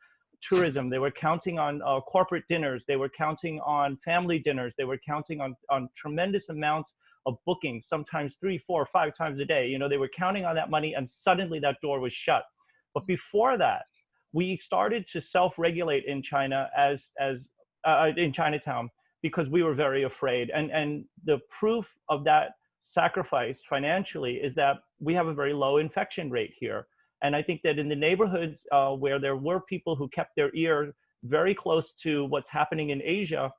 tourism. They were counting on corporate dinners. They were counting on family dinners. They were counting on tremendous amounts of bookings, sometimes 3, 4, 5 times a day. You know, they were counting on that money, and suddenly that door was shut. But before that, we started to self-regulate in China in Chinatown, because we were very afraid. And the proof of that sacrifice financially is that we have a very low infection rate here. And I think that in the neighborhoods where there were people who kept their ear very close to what's happening in Asia,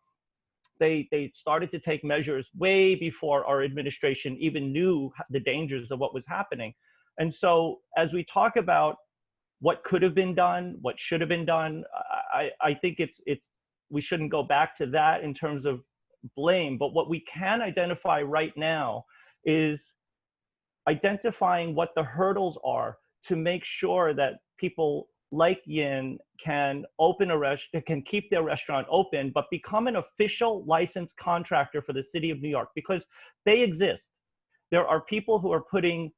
they started to take measures way before our administration even knew the dangers of what was happening. And so as we talk about what could have been done, what should have been done, I think we shouldn't go back to that in terms of blame, but what we can identify right now is identifying what the hurdles are to make sure that people like Yin can can keep their restaurant open, but become an official licensed contractor for the city of New York, because they exist. There are people who are putting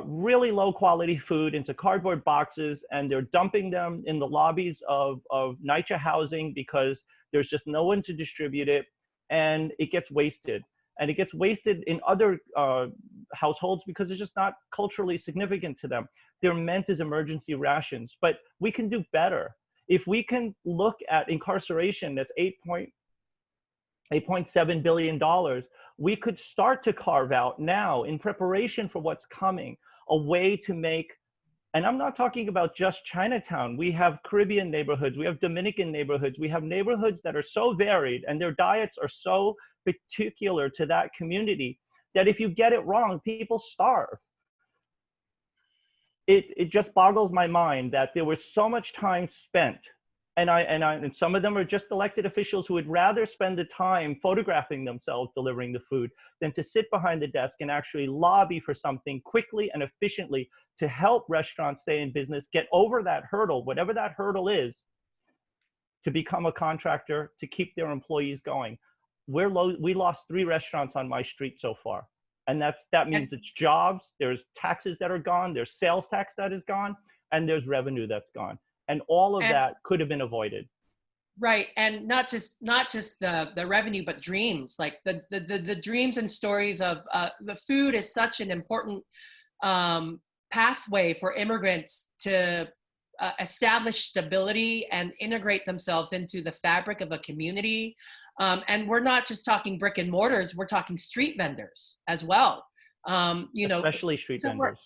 really low quality food into cardboard boxes, and they're dumping them in the lobbies of NYCHA housing because there's just no one to distribute it, and it gets wasted. And it gets wasted in other households because it's just not culturally significant to them. They're meant as emergency rations, but we can do better. If we can look at incarceration that's $8.7 billion, we could start to carve out now, in preparation for what's coming, a way to make, and I'm not talking about just Chinatown. We have Caribbean neighborhoods, we have Dominican neighborhoods, we have neighborhoods that are so varied and their diets are so particular to that community that if you get it wrong, people starve. It just boggles my mind that there was so much time spent, and some of them are just elected officials who would rather spend the time photographing themselves delivering the food than to sit behind the desk and actually lobby for something quickly and efficiently to help restaurants stay in business, get over that hurdle, whatever that hurdle is, to become a contractor, to keep their employees going. We lost 3 restaurants on my street so far. And that means it's jobs, there's taxes that are gone, there's sales tax that is gone, and there's revenue that's gone. And all of that could have been avoided. Right, and not just the revenue, but dreams. Like the dreams and stories of the food is such an important pathway for immigrants to establish stability and integrate themselves into the fabric of a community. And we're not just talking brick and mortars, we're talking street vendors as well. Especially street vendors.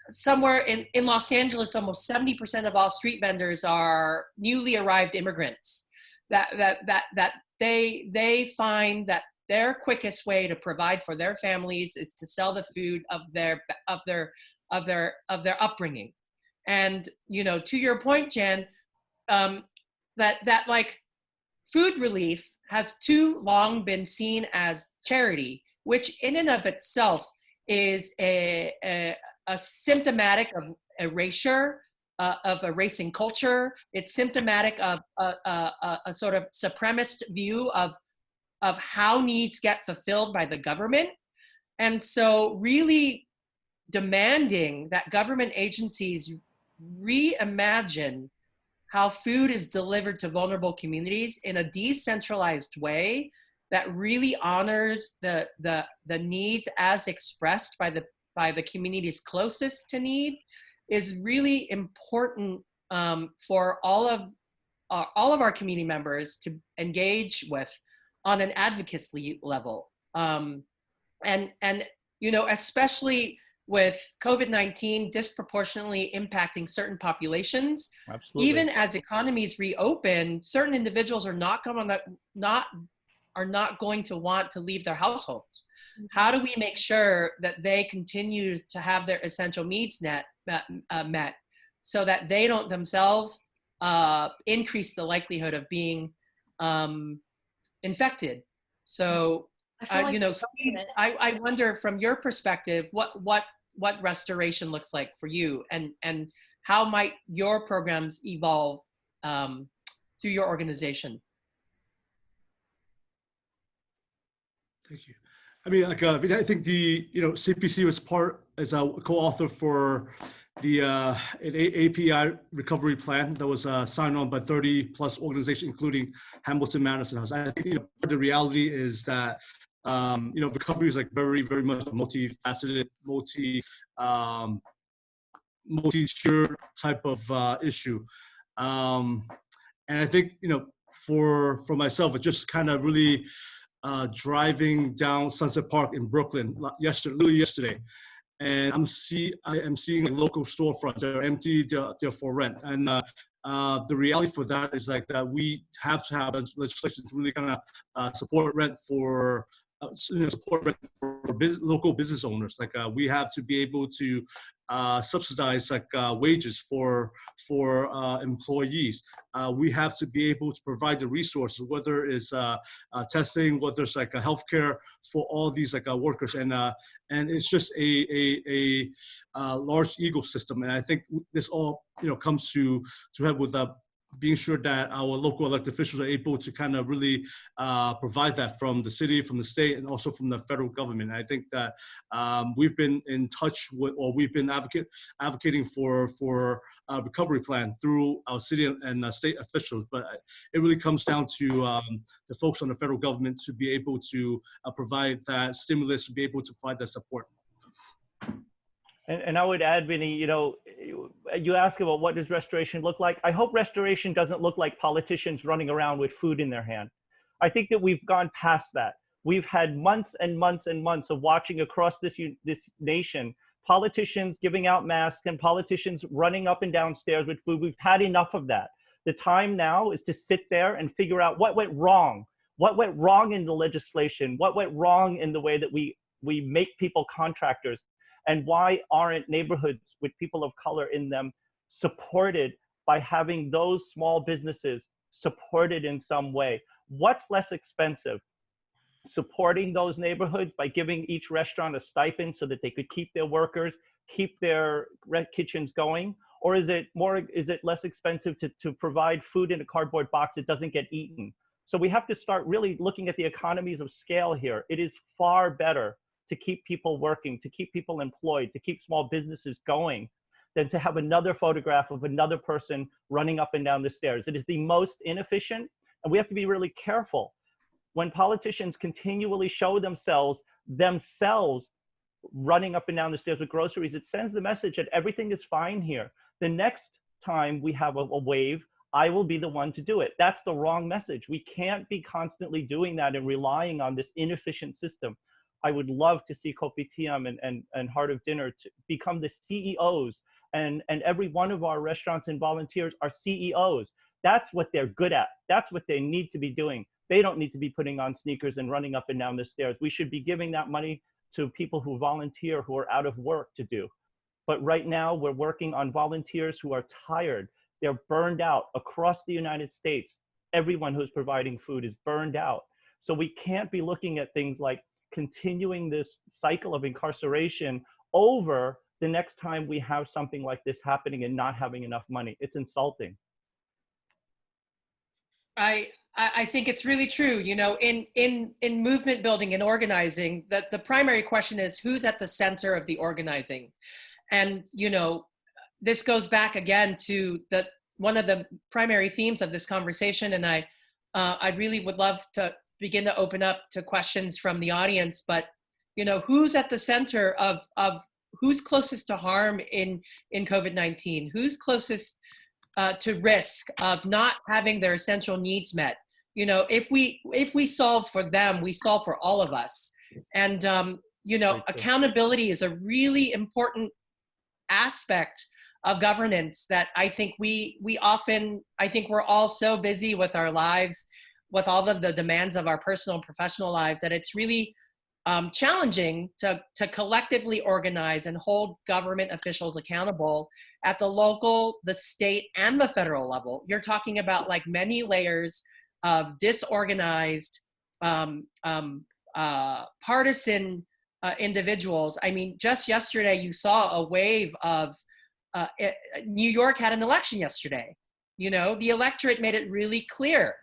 Somewhere in Los Angeles, almost 70% of all street vendors are newly arrived immigrants. That they find that their quickest way to provide for their families is to sell the food of their upbringing. And, you know, to your point, Jan, that like food relief has too long been seen as charity, which in and of itself is a symptomatic of erasure, of erasing culture. It's symptomatic of a sort of supremacist view of how needs get fulfilled by the government. And so really demanding that government agencies reimagine how food is delivered to vulnerable communities in a decentralized way that really honors the needs as expressed by the communities closest to need is really important for all of our community members to engage with on an advocacy level. And you know, especially with COVID-19 disproportionately impacting certain populations. Absolutely. Even as economies reopen, certain individuals are not going to want to leave their households. How do we make sure that they continue to have their essential needs met so that they don't themselves increase the likelihood of being infected? So, you know, Steve, I wonder from your perspective, what restoration looks like for you, and how might your programs evolve through your organization? Thank you. I mean, like, I think CPC was as a co-author for the an AAPI recovery plan that was signed on by 30 plus organizations, including Hamilton Madison House. I think the reality is that recovery is like very, very much a multifaceted, multi-tiered type of issue. And I think, for myself, it's just kind of really driving down Sunset Park in Brooklyn literally yesterday. And I am seeing local storefronts that are empty, they're for rent. And the reality for that is like that we have to have legislation to really kind of support rent for local business owners. Like we have to be able to subsidize wages for employees. We have to be able to provide the resources, whether it's testing, whether it's like a healthcare for all these workers, and it's just a large ecosystem. And I think this all comes to head with being sure that our local elected officials are able to kind of really provide that from the city, from the state, and also from the federal government. And I think that we've been in touch with, or we've been advocating for a recovery plan through our city and state officials. But it really comes down to the folks on the federal government to be able to provide that stimulus, to be able to provide that support. And I would add, Vinny, you ask about what does restoration look like. I hope restoration doesn't look like politicians running around with food in their hand. I think that we've gone past that. We've had months and months and months of watching across this nation, politicians giving out masks and politicians running up and down stairs with food. We've had enough of that. The time now is to sit there and figure out what went wrong. What went wrong in the legislation? What went wrong in the way that we make people contractors? And why aren't neighborhoods with people of color in them supported by having those small businesses supported in some way? What's less expensive? Supporting those neighborhoods by giving each restaurant a stipend so that they could keep their workers, keep their kitchens going? Or is it less expensive to provide food in a cardboard box that doesn't get eaten? So we have to start really looking at the economies of scale here. It is far better to keep people working, to keep people employed, to keep small businesses going, than to have another photograph of another person running up and down the stairs. It is the most inefficient, and we have to be really careful. When politicians continually show themselves running up and down the stairs with groceries, it sends the message that everything is fine here. The next time we have a wave, I will be the one to do it. That's the wrong message. We can't be constantly doing that and relying on this inefficient system. I would love to see Kopitiam and Heart of Dinner to become the CEOs, and every one of our restaurants and volunteers are CEOs. That's what they're good at. That's what they need to be doing. They don't need to be putting on sneakers and running up and down the stairs. We should be giving that money to people who volunteer, who are out of work to do. But right now we're working on volunteers who are tired. They're burned out across the United States. Everyone who's providing food is burned out. So we can't be looking at things like continuing this cycle of incarceration over the next time we have something like this happening and not having enough money. It's insulting. I think it's really true. You know, in movement building and organizing, that the primary question is who's at the center of the organizing. And, you know, this goes back again to one of the primary themes of this conversation. And I really would love to begin to open up to questions from the audience, but, you know, who's at the center of who's closest to harm in COVID-19? Who's closest to risk of not having their essential needs met? You know, if we solve for them, we solve for all of us. And, you know, accountability is a really important aspect of governance that I think we often, I think we're all so busy with our lives, with all of the demands of our personal and professional lives, that it's really challenging to collectively organize and hold government officials accountable at the local, the state, and the federal level. You're talking about like many layers of disorganized, partisan individuals. I mean, just yesterday you saw a wave of, New York had an election yesterday. You know, the electorate made it really clear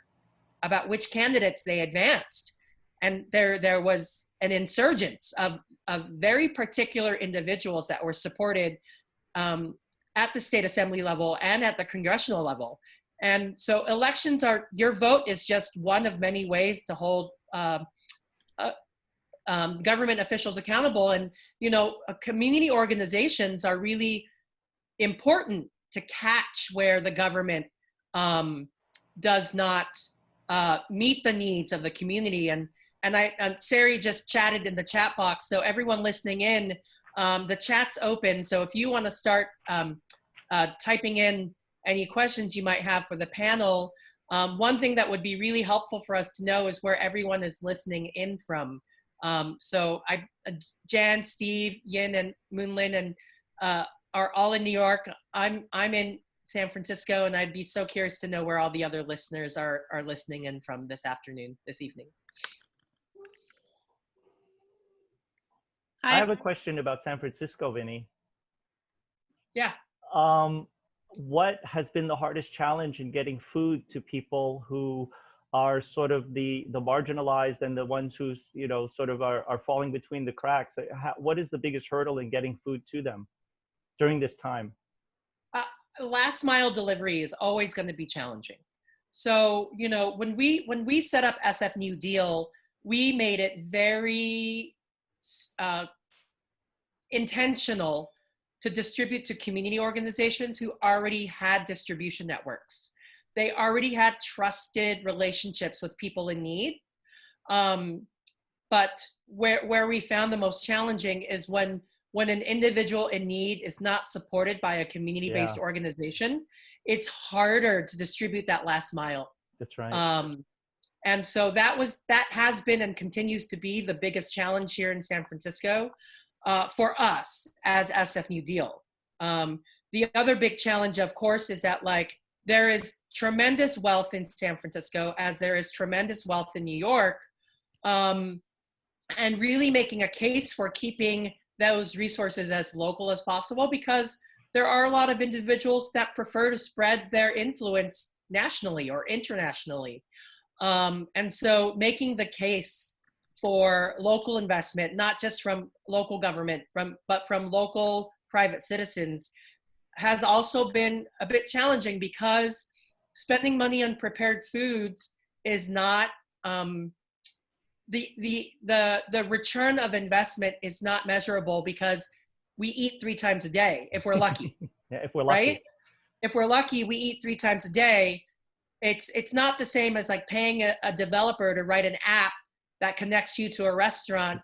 about which candidates they advanced. And there was an insurgence of very particular individuals that were supported at the state assembly level and at the congressional level. And so elections are, your vote is just one of many ways to hold government officials accountable. And, you know, community organizations are really important to catch where the government does not meet the needs of the community. And Tsai just chatted in the chat box. So everyone listening in, the chat's open. So if you want to start typing in any questions you might have for the panel, one thing that would be really helpful for us to know is where everyone is listening in from. So Jan, Steve, Yin, and Moonlynn, and are all in New York. I'm in San Francisco, and I'd be so curious to know where all the other listeners are listening in from this evening. I have a question about San Francisco, Vinny. Yeah. What has been the hardest challenge in getting food to people who are sort of the marginalized and the ones who, you know, sort of are falling between the cracks? What is the biggest hurdle in getting food to them during this time? Last mile delivery is always going to be challenging. So, you know, when we set up SF New Deal, we made it very intentional to distribute to community organizations who already had distribution networks. They already had trusted relationships with people in need. But where we found the most challenging is when an individual in need is not supported by a community-based organization, it's harder to distribute that last mile. That's right. And so that has been and continues to be the biggest challenge here in San Francisco for us as SF New Deal. The other big challenge, of course, is that like there is tremendous wealth in San Francisco, as there is tremendous wealth in New York, and really making a case for keeping those resources as local as possible, because there are a lot of individuals that prefer to spread their influence nationally or internationally. And so making the case for local investment, not just from local government, but from local private citizens, has also been a bit challenging, because spending money on prepared foods is not, the return of investment is not measurable, because we eat 3 times a day if we're lucky. Yeah, if we're lucky. Right? If we're lucky, we eat 3 times a day. It's not the same as like paying a developer to write an app that connects you to a restaurant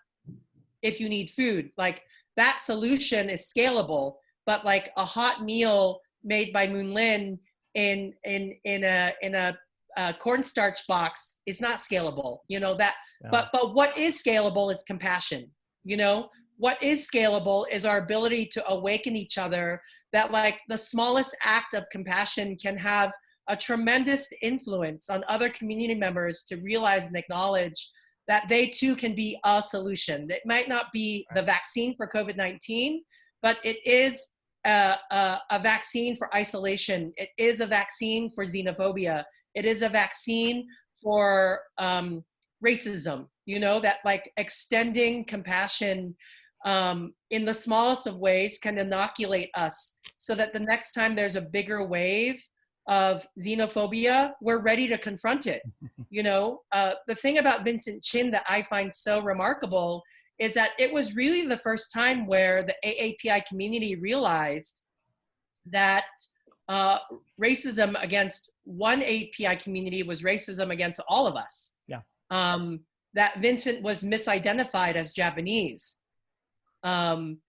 if you need food. Like, that solution is scalable, but like a hot meal made by Moonlynn in a cornstarch box is not scalable. You know that. Yeah. But what is scalable is compassion. You know, what is scalable is our ability to awaken each other, that like the smallest act of compassion can have a tremendous influence on other community members to realize and acknowledge that they too can be a solution. It might not be the vaccine for COVID-19, but it is a vaccine for isolation. It is a vaccine for xenophobia. It is a vaccine for racism, you know, that like extending compassion in the smallest of ways can inoculate us so that the next time there's a bigger wave of xenophobia, we're ready to confront it. You know, the thing about Vincent Chin that I find so remarkable is that it was really the first time where the AAPI community realized that racism against one API community was racism against all of us. Yeah. That Vincent was misidentified as Japanese. And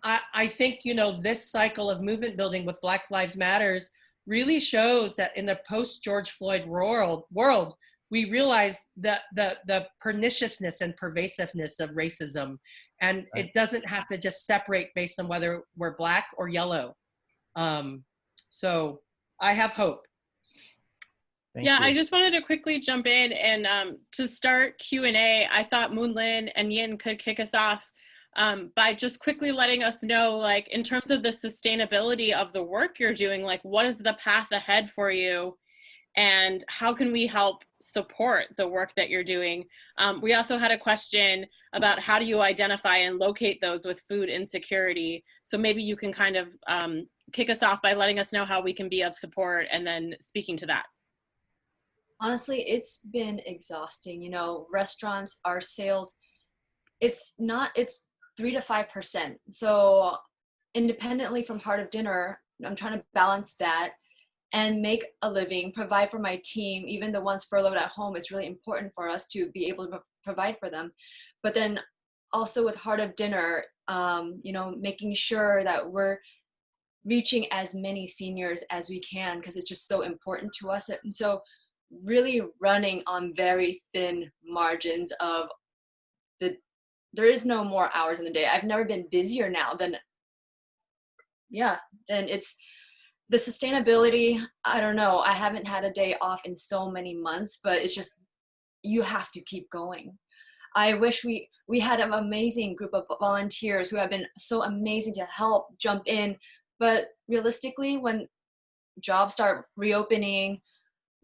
I think, you know, this cycle of movement building with Black Lives Matters really shows that in the post-George Floyd world, we realize the perniciousness and pervasiveness of racism. And Right. it doesn't have to just separate based on whether we're Black or yellow. So I have hope. Thank Yeah, you. I just wanted to quickly jump in and to start Q&A, I thought Moonlynn and Yin could kick us off by just quickly letting us know, like, in terms of the sustainability of the work you're doing, like, what is the path ahead for you and how can we help support the work that you're doing? We also had a question about how do you identify and locate those with food insecurity? So maybe you can kind of kick us off by letting us know how we can be of support and then speaking to that. Honestly, it's been exhausting. You know, restaurants, our sales, it's 3 to 5%. So independently from Heart of Dinner, I'm trying to balance that and make a living, provide for my team, even the ones furloughed at home. It's really important for us to be able to provide for them. But then also with Heart of Dinner, you know, making sure that we're reaching as many seniors as we can because it's just so important to us. And so really running on very thin margins of there is no more hours in the day. I've never been busier now than it's the sustainability. I don't know. I haven't had a day off in so many months, but it's just, you have to keep going. I wish we had an amazing group of volunteers who have been so amazing to help jump in. But realistically, when jobs start reopening,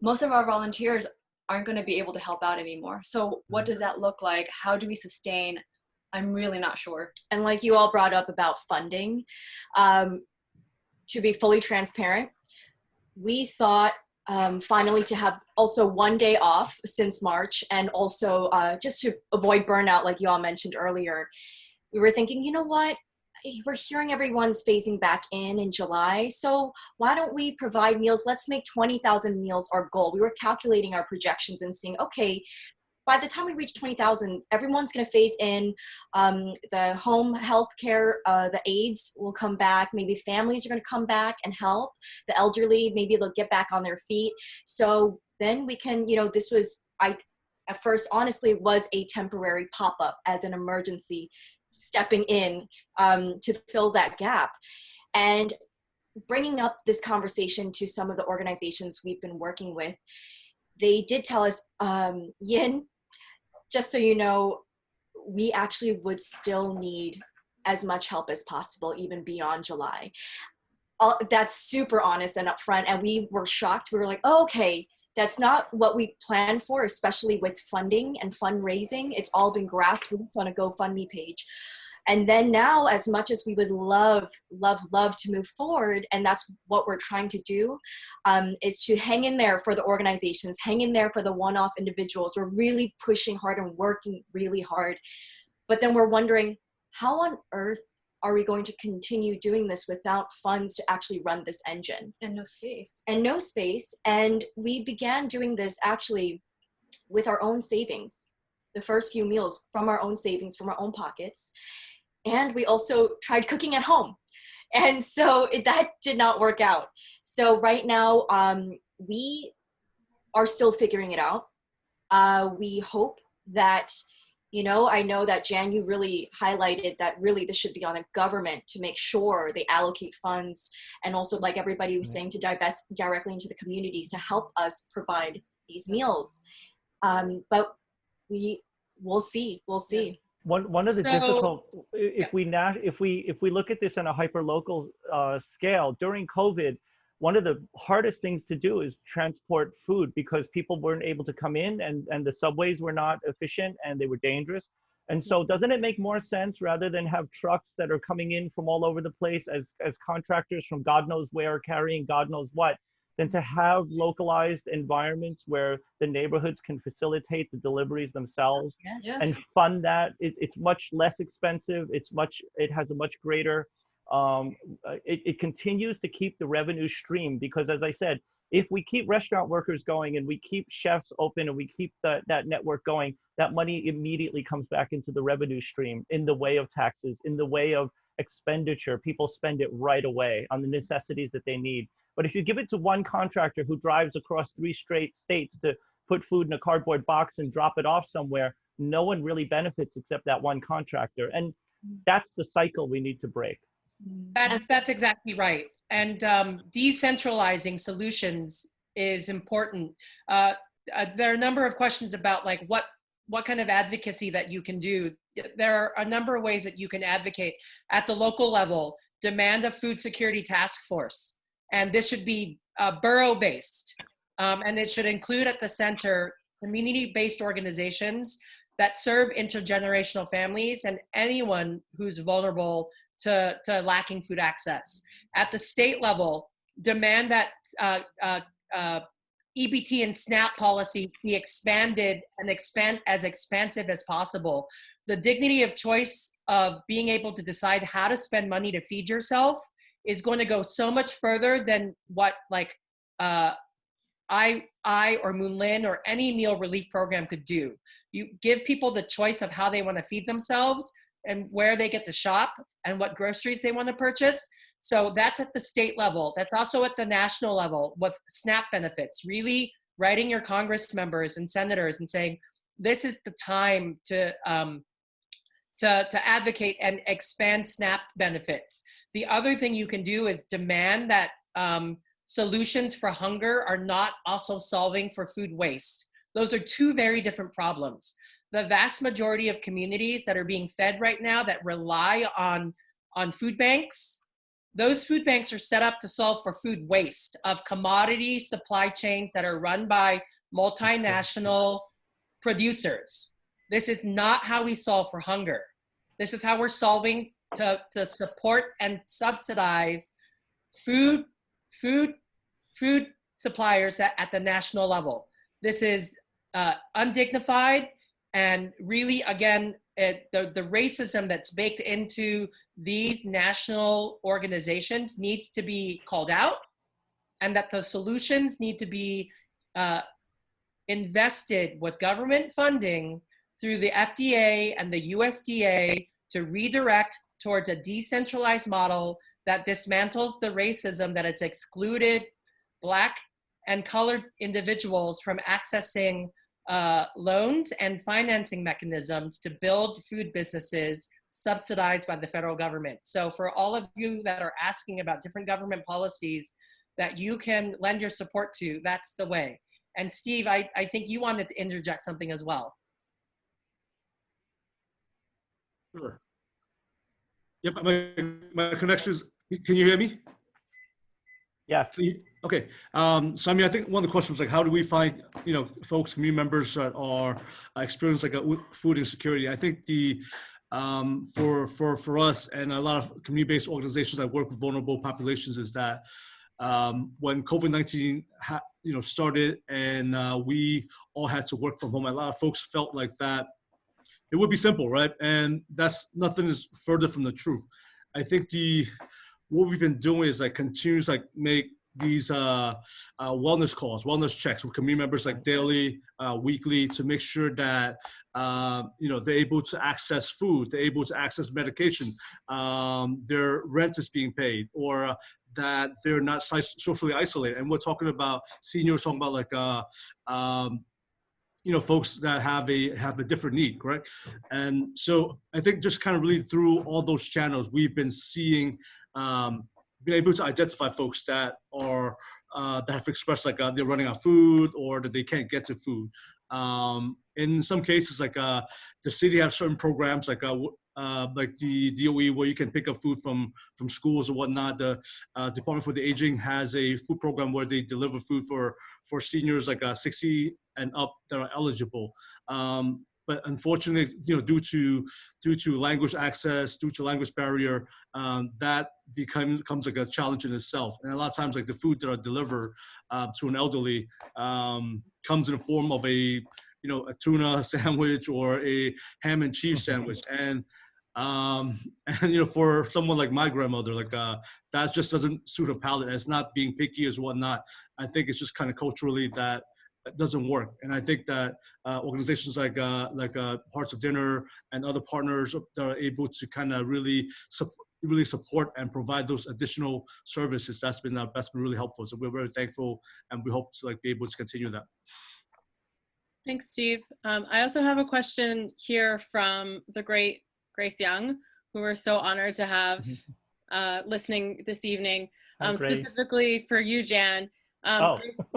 most of our volunteers aren't going to be able to help out anymore. So what does that look like? How do we sustain? I'm really not sure. And like you all brought up about funding, to be fully transparent, we thought finally to have also one day off since March, and also just to avoid burnout, like you all mentioned earlier. We were thinking, you know what? We're hearing everyone's phasing back in July, so why don't we provide meals? Let's make 20,000 meals our goal. We were calculating our projections and seeing, okay, by the time we reach 20,000, everyone's going to phase in. The home health care, the aides will come back. Maybe families are going to come back and help. The elderly, maybe they'll get back on their feet. So then we can, you know, this was, at first, honestly, was a temporary pop-up as an emergency, stepping in to fill that gap. And bringing up this conversation to some of the organizations we've been working with, they did tell us, Yin, just so you know, we actually would still need as much help as possible, even beyond July. That's super honest and upfront, and we were shocked. We were like, oh, okay, that's not what we planned for, especially with funding and fundraising. It's all been grassroots on a GoFundMe page. And then now, as much as we would love to move forward, and that's what we're trying to do, is to hang in there for the organizations, hang in there for the one-off individuals. We're really pushing hard and working really hard. But then we're wondering, how on earth are we going to continue doing this without funds to actually run this engine? And no space. And no space. And we began doing this actually with our own savings, the first few meals from our own savings, from our own pockets. And we also tried cooking at home. And so that did not work out. So right now, we are still figuring it out. We hope that You know, I know that Jan, you really highlighted that really this should be on a government to make sure they allocate funds, and also like everybody was saying, to divest directly into the communities to help us provide these meals. But we'll see. One of the So, difficult, if we look at this on a hyper-local scale, during COVID, one of the hardest things to do is transport food, because people weren't able to come in, and the subways were not efficient and they were dangerous. And so doesn't it make more sense, rather than have trucks that are coming in from all over the place as contractors from God knows where carrying God knows what, than to have localized environments where the neighborhoods can facilitate the deliveries themselves? Yes. And fund that? It's much less expensive. It has a much greater, it continues to keep the revenue stream, because as I said, if we keep restaurant workers going and we keep chefs open and we keep that network going, that money immediately comes back into the revenue stream in the way of taxes, in the way of expenditure. People spend it right away on the necessities that they need. But if you give it to one contractor who drives across 3 straight states to put food in a cardboard box and drop it off somewhere, no one really benefits except that one contractor. And that's the cycle we need to break. that's exactly right. And decentralizing solutions is important. There are a number of questions about like what kind of advocacy that you can do. There are a number of ways that you can advocate. At the local level, demand a food security task force. And this should be borough-based. And it should include at the center community-based organizations that serve intergenerational families and anyone who's vulnerable to lacking food access. At the state level, demand that EBT and SNAP policy be expanded and as expansive as possible. The dignity of choice of being able to decide how to spend money to feed yourself is going to go so much further than what like I or Moonlynn or any meal relief program could do. You give people the choice of how they want to feed themselves and where they get to shop and what groceries they want to purchase. So that's at the state level. That's also at the national level with SNAP benefits, really writing your Congress members and senators and saying, this is the time to advocate and expand SNAP benefits. The other thing you can do is demand that solutions for hunger are not also solving for food waste. Those are two very different problems. The vast majority of communities that are being fed right now that rely on food banks, those food banks are set up to solve for food waste of commodity supply chains that are run by multinational producers. This is not how we solve for hunger. This is how we're solving to support and subsidize food suppliers at the national level. This is undignified, and really, again, the racism that's baked into these national organizations needs to be called out, and that the solutions need to be invested with government funding through the FDA and the USDA to redirect towards a decentralized model that dismantles the racism that has excluded Black and colored individuals from accessing loans and financing mechanisms to build food businesses subsidized by the federal government. So for all of you that are asking about different government policies that you can lend your support to, that's the way. And Steve, I think you wanted to interject something as well. Sure. Yep, my connection is, can you hear me? Yeah. Okay. So I mean, I think one of the questions was like, how do we find, folks, community members that are experiencing like a food insecurity? I think the for us and a lot of community-based organizations that work with vulnerable populations is that when COVID-19 started and we all had to work from home, a lot of folks felt like that it would be simple, right? And that's nothing is further from the truth. I think what we've been doing is like continue to like make these wellness calls, wellness checks with community members like daily, weekly, to make sure that they're able to access food, they're able to access medication, their rent is being paid, or that they're not socially isolated. And we're talking about seniors, talking about like folks that have a different need, correct? And so I think just kind of really through all those channels, we've been seeing, been able to identify folks that are that have expressed like they're running out of food or that they can't get to food. In some cases, like the city has certain programs like the DOE where you can pick up food from schools or whatnot. The Department for the Aging has a food program where they deliver food for seniors like 60 and up that are eligible. But unfortunately, due to language access, due to language barrier, that becomes like a challenge in itself. And a lot of times, like the food that are delivered to an elderly comes in the form of a tuna sandwich or a ham and cheese sandwich. And for someone like my grandmother, like that just doesn't suit her palate. And it's not being picky as whatnot. I think it's just kind of culturally that it doesn't work. And I think that organizations like Hearts of Dinner and other partners that are able to kind of really support and provide those additional services, that's been really helpful. So we're very thankful, and we hope to be able to continue that. Thanks, Steve. I also have a question here from the great Grace Young, who we're so honored to have listening this evening. Specifically for you, Jan.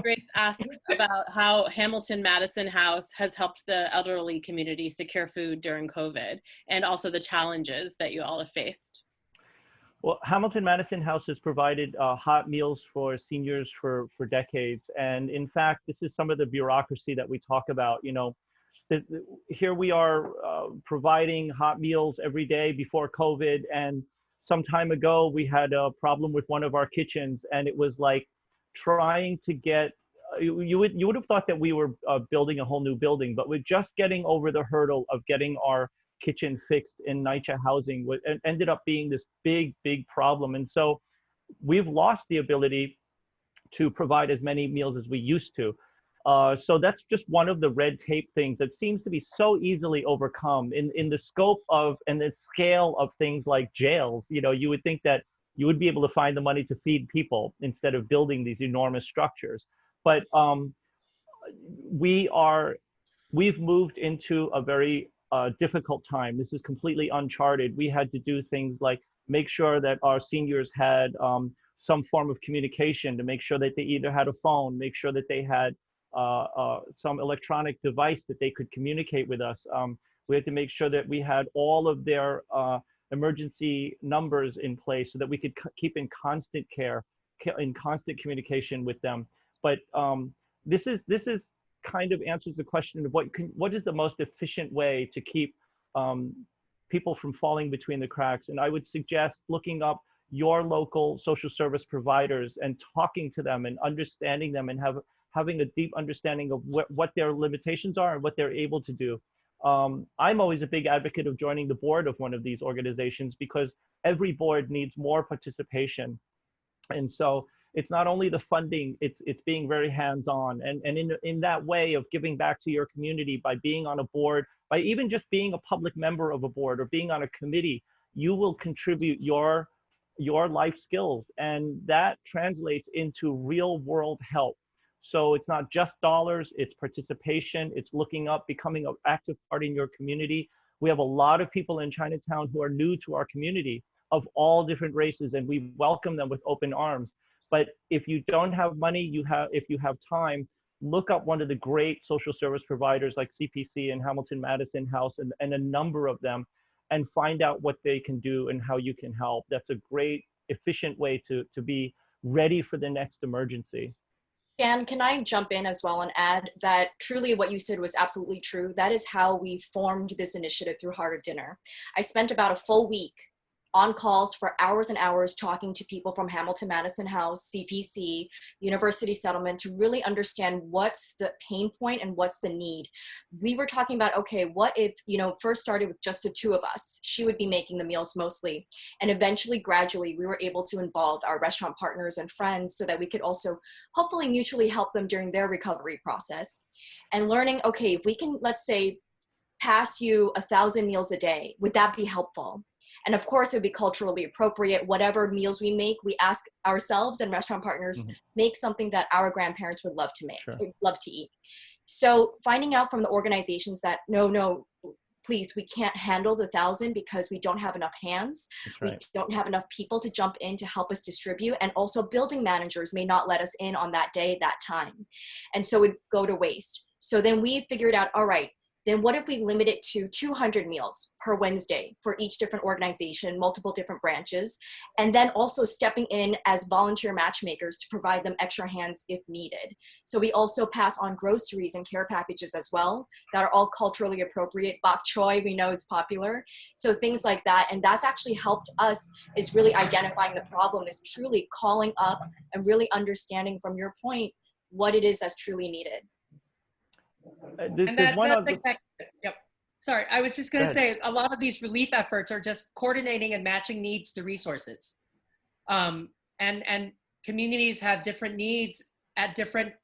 Grace asks about how Hamilton Madison House has helped the elderly community secure food during COVID, and also the challenges that you all have faced. Well, Hamilton Madison House has provided hot meals for seniors for decades. And in fact, this is some of the bureaucracy that we talk about. Here we are providing hot meals every day before COVID. And some time ago, we had a problem with one of our kitchens, and it was like trying to get, you would have thought that we were building a whole new building, but we're just getting over the hurdle of getting our kitchen fixed in NYCHA housing. It ended up being this big problem. And so we've lost the ability to provide as many meals as we used to. So that's just one of the red tape things that seems to be so easily overcome in the scope of and the scale of things like jails. You would think that you would be able to find the money to feed people instead of building these enormous structures. But we've moved into a very difficult time. This is completely uncharted. We had to do things like make sure that our seniors had some form of communication, to make sure that they either had a phone, make sure that they had some electronic device that they could communicate with us. We had to make sure that we had all of their emergency numbers in place so that we could keep in constant care, in constant communication with them. But this is kind of answers the question of what is the most efficient way to keep people from falling between the cracks. And I would suggest looking up your local social service providers and talking to them and understanding them and having a deep understanding of what their limitations are and what they're able to do. I'm always a big advocate of joining the board of one of these organizations, because every board needs more participation. And so it's not only the funding, it's being very hands-on. And in that way of giving back to your community by being on a board, by even just being a public member of a board or being on a committee, you will contribute your life skills. And that translates into real world help. So it's not just dollars, it's participation, it's looking up, becoming an active part in your community. We have a lot of people in Chinatown who are new to our community of all different races, and we welcome them with open arms. But if you don't have money, if you have time, look up one of the great social service providers like CPC and Hamilton Madison House and a number of them, and find out what they can do and how you can help. That's a great, efficient way to be ready for the next emergency. Jan, can I jump in as well and add that truly what you said was absolutely true. That is how we formed this initiative through Heart of Dinner. I spent about a full week on calls for hours and hours talking to people from Hamilton Madison House, CPC, University Settlement, to really understand what's the pain point and what's the need. We were talking about, okay, what if, first started with just the two of us. She would be making the meals mostly. And eventually, gradually, we were able to involve our restaurant partners and friends so that we could also hopefully mutually help them during their recovery process. And learning, okay, if we can, let's say, pass you 1,000 meals a day, would that be helpful? And of course, it would be culturally appropriate. Whatever meals we make, we ask ourselves and restaurant partners, make something that our grandparents would love to make, love to eat. So finding out from the organizations that, no, please, we can't handle the 1,000 because we don't have enough hands. That's right. We don't have enough people to jump in to help us distribute. And also building managers may not let us in on that day, that time. And so it would go to waste. So then we figured out, all right, then what if we limit it to 200 meals per Wednesday for each different organization, multiple different branches, and then also stepping in as volunteer matchmakers to provide them extra hands if needed. So we also pass on groceries and care packages as well that are all culturally appropriate. Bok choy, we know, is popular. So things like that. And that's actually helped us is really identifying the problem, is truly calling up and really understanding from your point what it is that's truly needed. And that's exactly, yep. Sorry, I was just going to say a lot of these relief efforts are just coordinating and matching needs to resources. And communities have different needs at different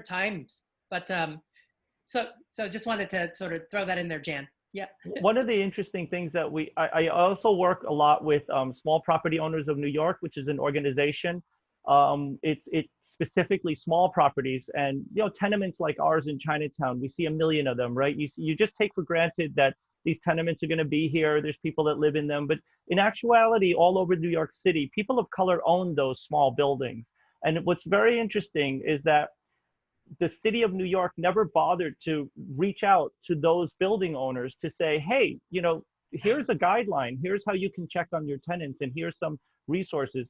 times. But so just wanted to sort of throw that in there, Jan. Yeah. One of the interesting things that I also work a lot with Small Property Owners of New York, which is an organization. It's specifically small properties, and tenements like ours in Chinatown, we see a million of them, right? You just take for granted that these tenements are going to be here. There's people that live in them, but in actuality, all over New York City, people of color own those small buildings. And what's very interesting is that the city of New York never bothered to reach out to those building owners to say, hey, here's a guideline, here's how you can check on your tenants, and here's some resources.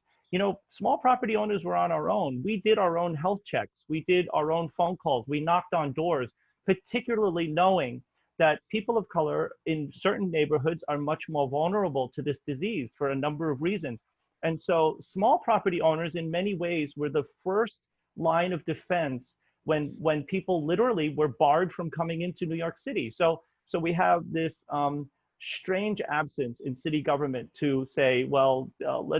Small property owners were on our own. We did our own health checks. We did our own phone calls. We knocked on doors, particularly knowing that people of color in certain neighborhoods are much more vulnerable to this disease for a number of reasons. And so small property owners in many ways were the first line of defense when people literally were barred from coming into New York City. So we have this strange absence in city government to say, well,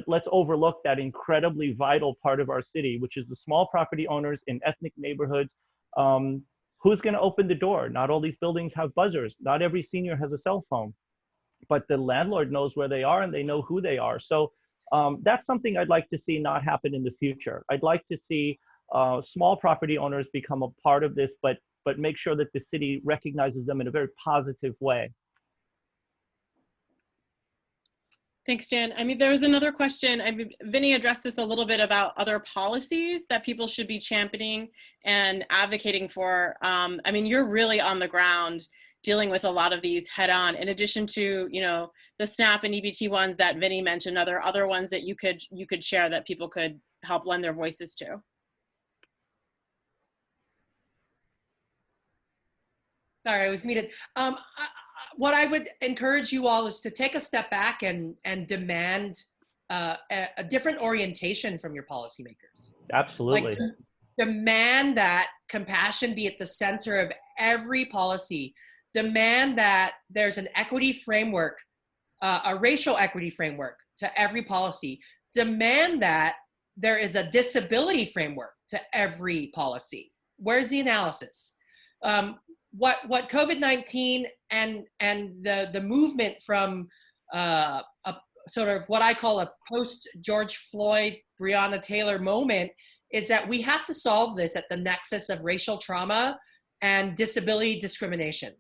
let's overlook that incredibly vital part of our city, which is the small property owners in ethnic neighborhoods. Who's going to open the door? Not all these buildings have buzzers. Not every senior has a cell phone, but the landlord knows where they are and they know who they are. So that's something I'd like to see not happen in the future. I'd like to see small property owners become a part of this, but make sure that the city recognizes them in a very positive way. Thanks, Jan. I mean, there was another question. Vinny addressed this a little bit about other policies that people should be championing and advocating for. I mean, you're really on the ground dealing with a lot of these head on, in addition to, the SNAP and EBT ones that Vinny mentioned. Are there other ones that you could share that people could help lend their voices to? Sorry, I was muted. What I would encourage you all is to take a step back and demand a different orientation from your policymakers. Absolutely. Like, demand that compassion be at the center of every policy. Demand that there's an equity framework, a racial equity framework to every policy. Demand that there is a disability framework to every policy. Where's the analysis? What COVID-19 and the movement from a sort of what I call a post George Floyd, Breonna Taylor moment is that we have to solve this at the nexus of racial trauma and disability discrimination.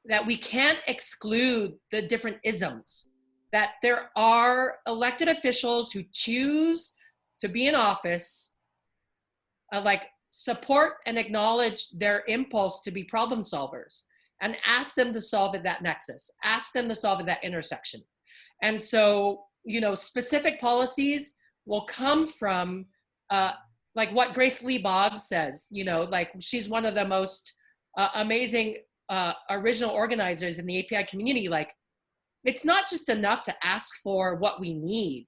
That we can't exclude the different isms. That there are elected officials who choose to be in office, support and acknowledge their impulse to be problem solvers and ask them to solve at that nexus, ask them to solve at that intersection. And so, specific policies will come from, like what Grace Lee Boggs says, she's one of the most amazing original organizers in the API community. Like, it's not just enough to ask for what we need.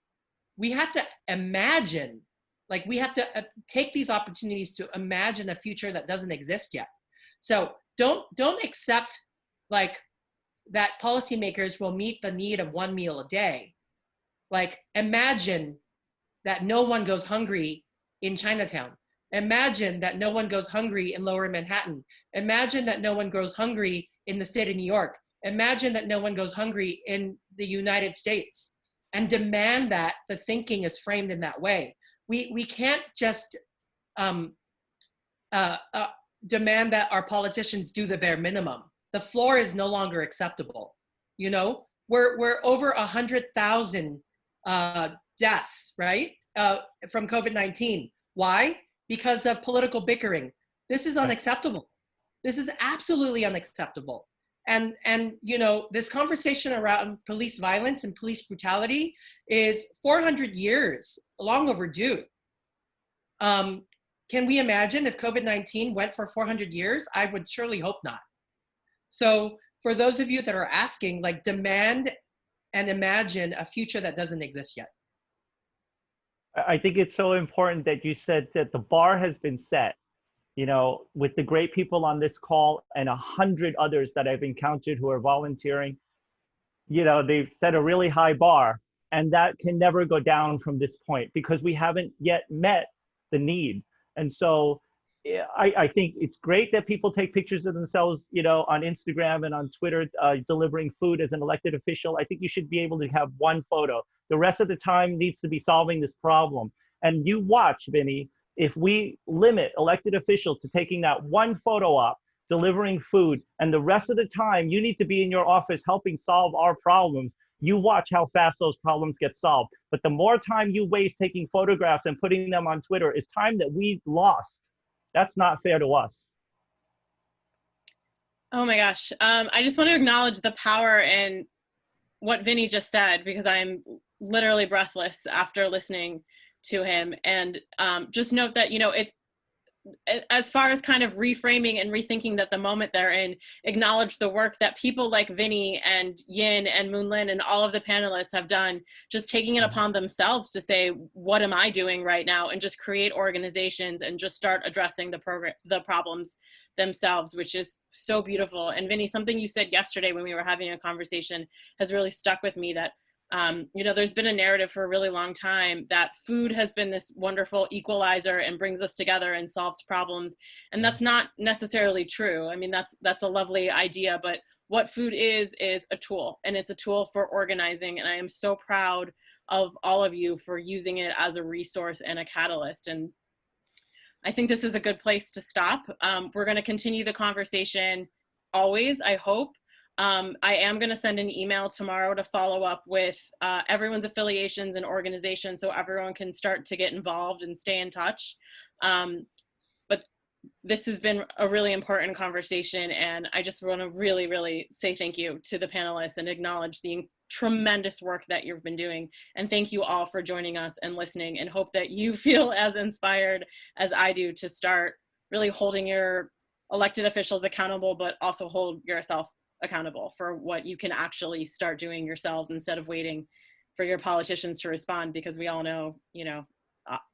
We have to imagine. Like, we have to take these opportunities to imagine a future that doesn't exist yet. So don't accept like that policymakers will meet the need of one meal a day. Like, imagine that no one goes hungry in Chinatown. Imagine that no one goes hungry in Lower Manhattan. Imagine that no one goes hungry in the state of New York. Imagine that no one goes hungry in the United States, and demand that the thinking is framed in that way. We can't just demand that our politicians do the bare minimum. The floor is no longer acceptable. You know, we're over 100,000 deaths, right, from COVID-19. Why? Because of political bickering. This is unacceptable. This is absolutely unacceptable. And you know, this conversation around police violence and police brutality is 400 years, long overdue. Can we imagine if COVID-19 went for 400 years? I would surely hope not. So for those of you that are asking, like, demand and imagine a future that doesn't exist yet. I think it's so important that you said that the bar has been set, you know, with the great people on this call and 100 others that I've encountered who are volunteering. You know, they've set a really high bar, and that can never go down from this point because we haven't yet met the need. And so I think it's great that people take pictures of themselves, you know, on Instagram and on Twitter, delivering food as an elected official. I think you should be able to have one photo. The rest of the time needs to be solving this problem. And you watch, Vinny, if we limit elected officials to taking that one photo op, delivering food, and the rest of the time you need to be in your office helping solve our problems, you watch how fast those problems get solved. But the more time you waste taking photographs and putting them on Twitter is time that we've lost. That's not fair to us. Oh my gosh. I just want to acknowledge the power in what Vinny just said, because I'm literally breathless after listening to him. And just note that, you know, it's, as far as kind of reframing and rethinking that the moment they're in, acknowledge the work that people like Vinny and Yin and Moonlynn and all of the panelists have done, just taking it upon themselves to say, what am I doing right now? And just create organizations and just start addressing the problems themselves, which is so beautiful. And Vinny, something you said yesterday when we were having a conversation has really stuck with me, that you know, there's been a narrative for a really long time that food has been this wonderful equalizer and brings us together and solves problems. And that's not necessarily true. I mean, that's a lovely idea, but what food is a tool, and it's a tool for organizing. And I am so proud of all of you for using it as a resource and a catalyst. And I think this is a good place to stop. We're going to continue the conversation always, I hope. I am going to send an email tomorrow to follow up with everyone's affiliations and organizations so everyone can start to get involved and stay in touch. But this has been a really important conversation, and I just want to really, really say thank you to the panelists and acknowledge the tremendous work that you've been doing. And thank you all for joining us and listening, and hope that you feel as inspired as I do to start really holding your elected officials accountable, but also hold yourself accountable for what you can actually start doing yourselves instead of waiting for your politicians to respond, because we all know, you know,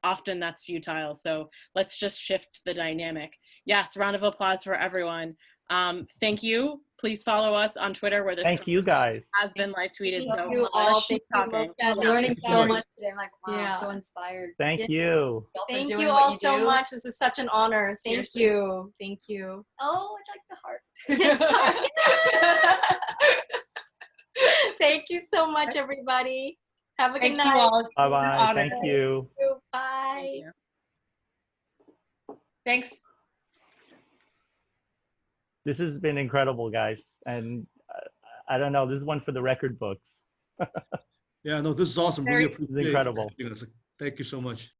often that's futile. So let's just shift the dynamic. Yes, round of applause for everyone. Thank you. Please follow us on Twitter, where this Thank you guys has been live tweeted. Thank So you all. let's keep Thank you, talking. Mocha. I'm learning Thank you so so much. much today. I'm like, wow, Yeah. I'm so inspired. Thank Yes. you Y'all for Thank doing you what all you so do. much. This is such an honor. Thank Seriously. you. Thank you. Oh, it's like the heart. Yes. Thank you so much, everybody. Have a good Thank you night. all. It's an Bye-bye. honor. Thank you. Bye. Thank you. Thanks. This has been incredible, guys. And I don't know, this is one for the record books. Yeah, no, this is awesome. Very- Really This is appreciate it. incredible. Thank you so much.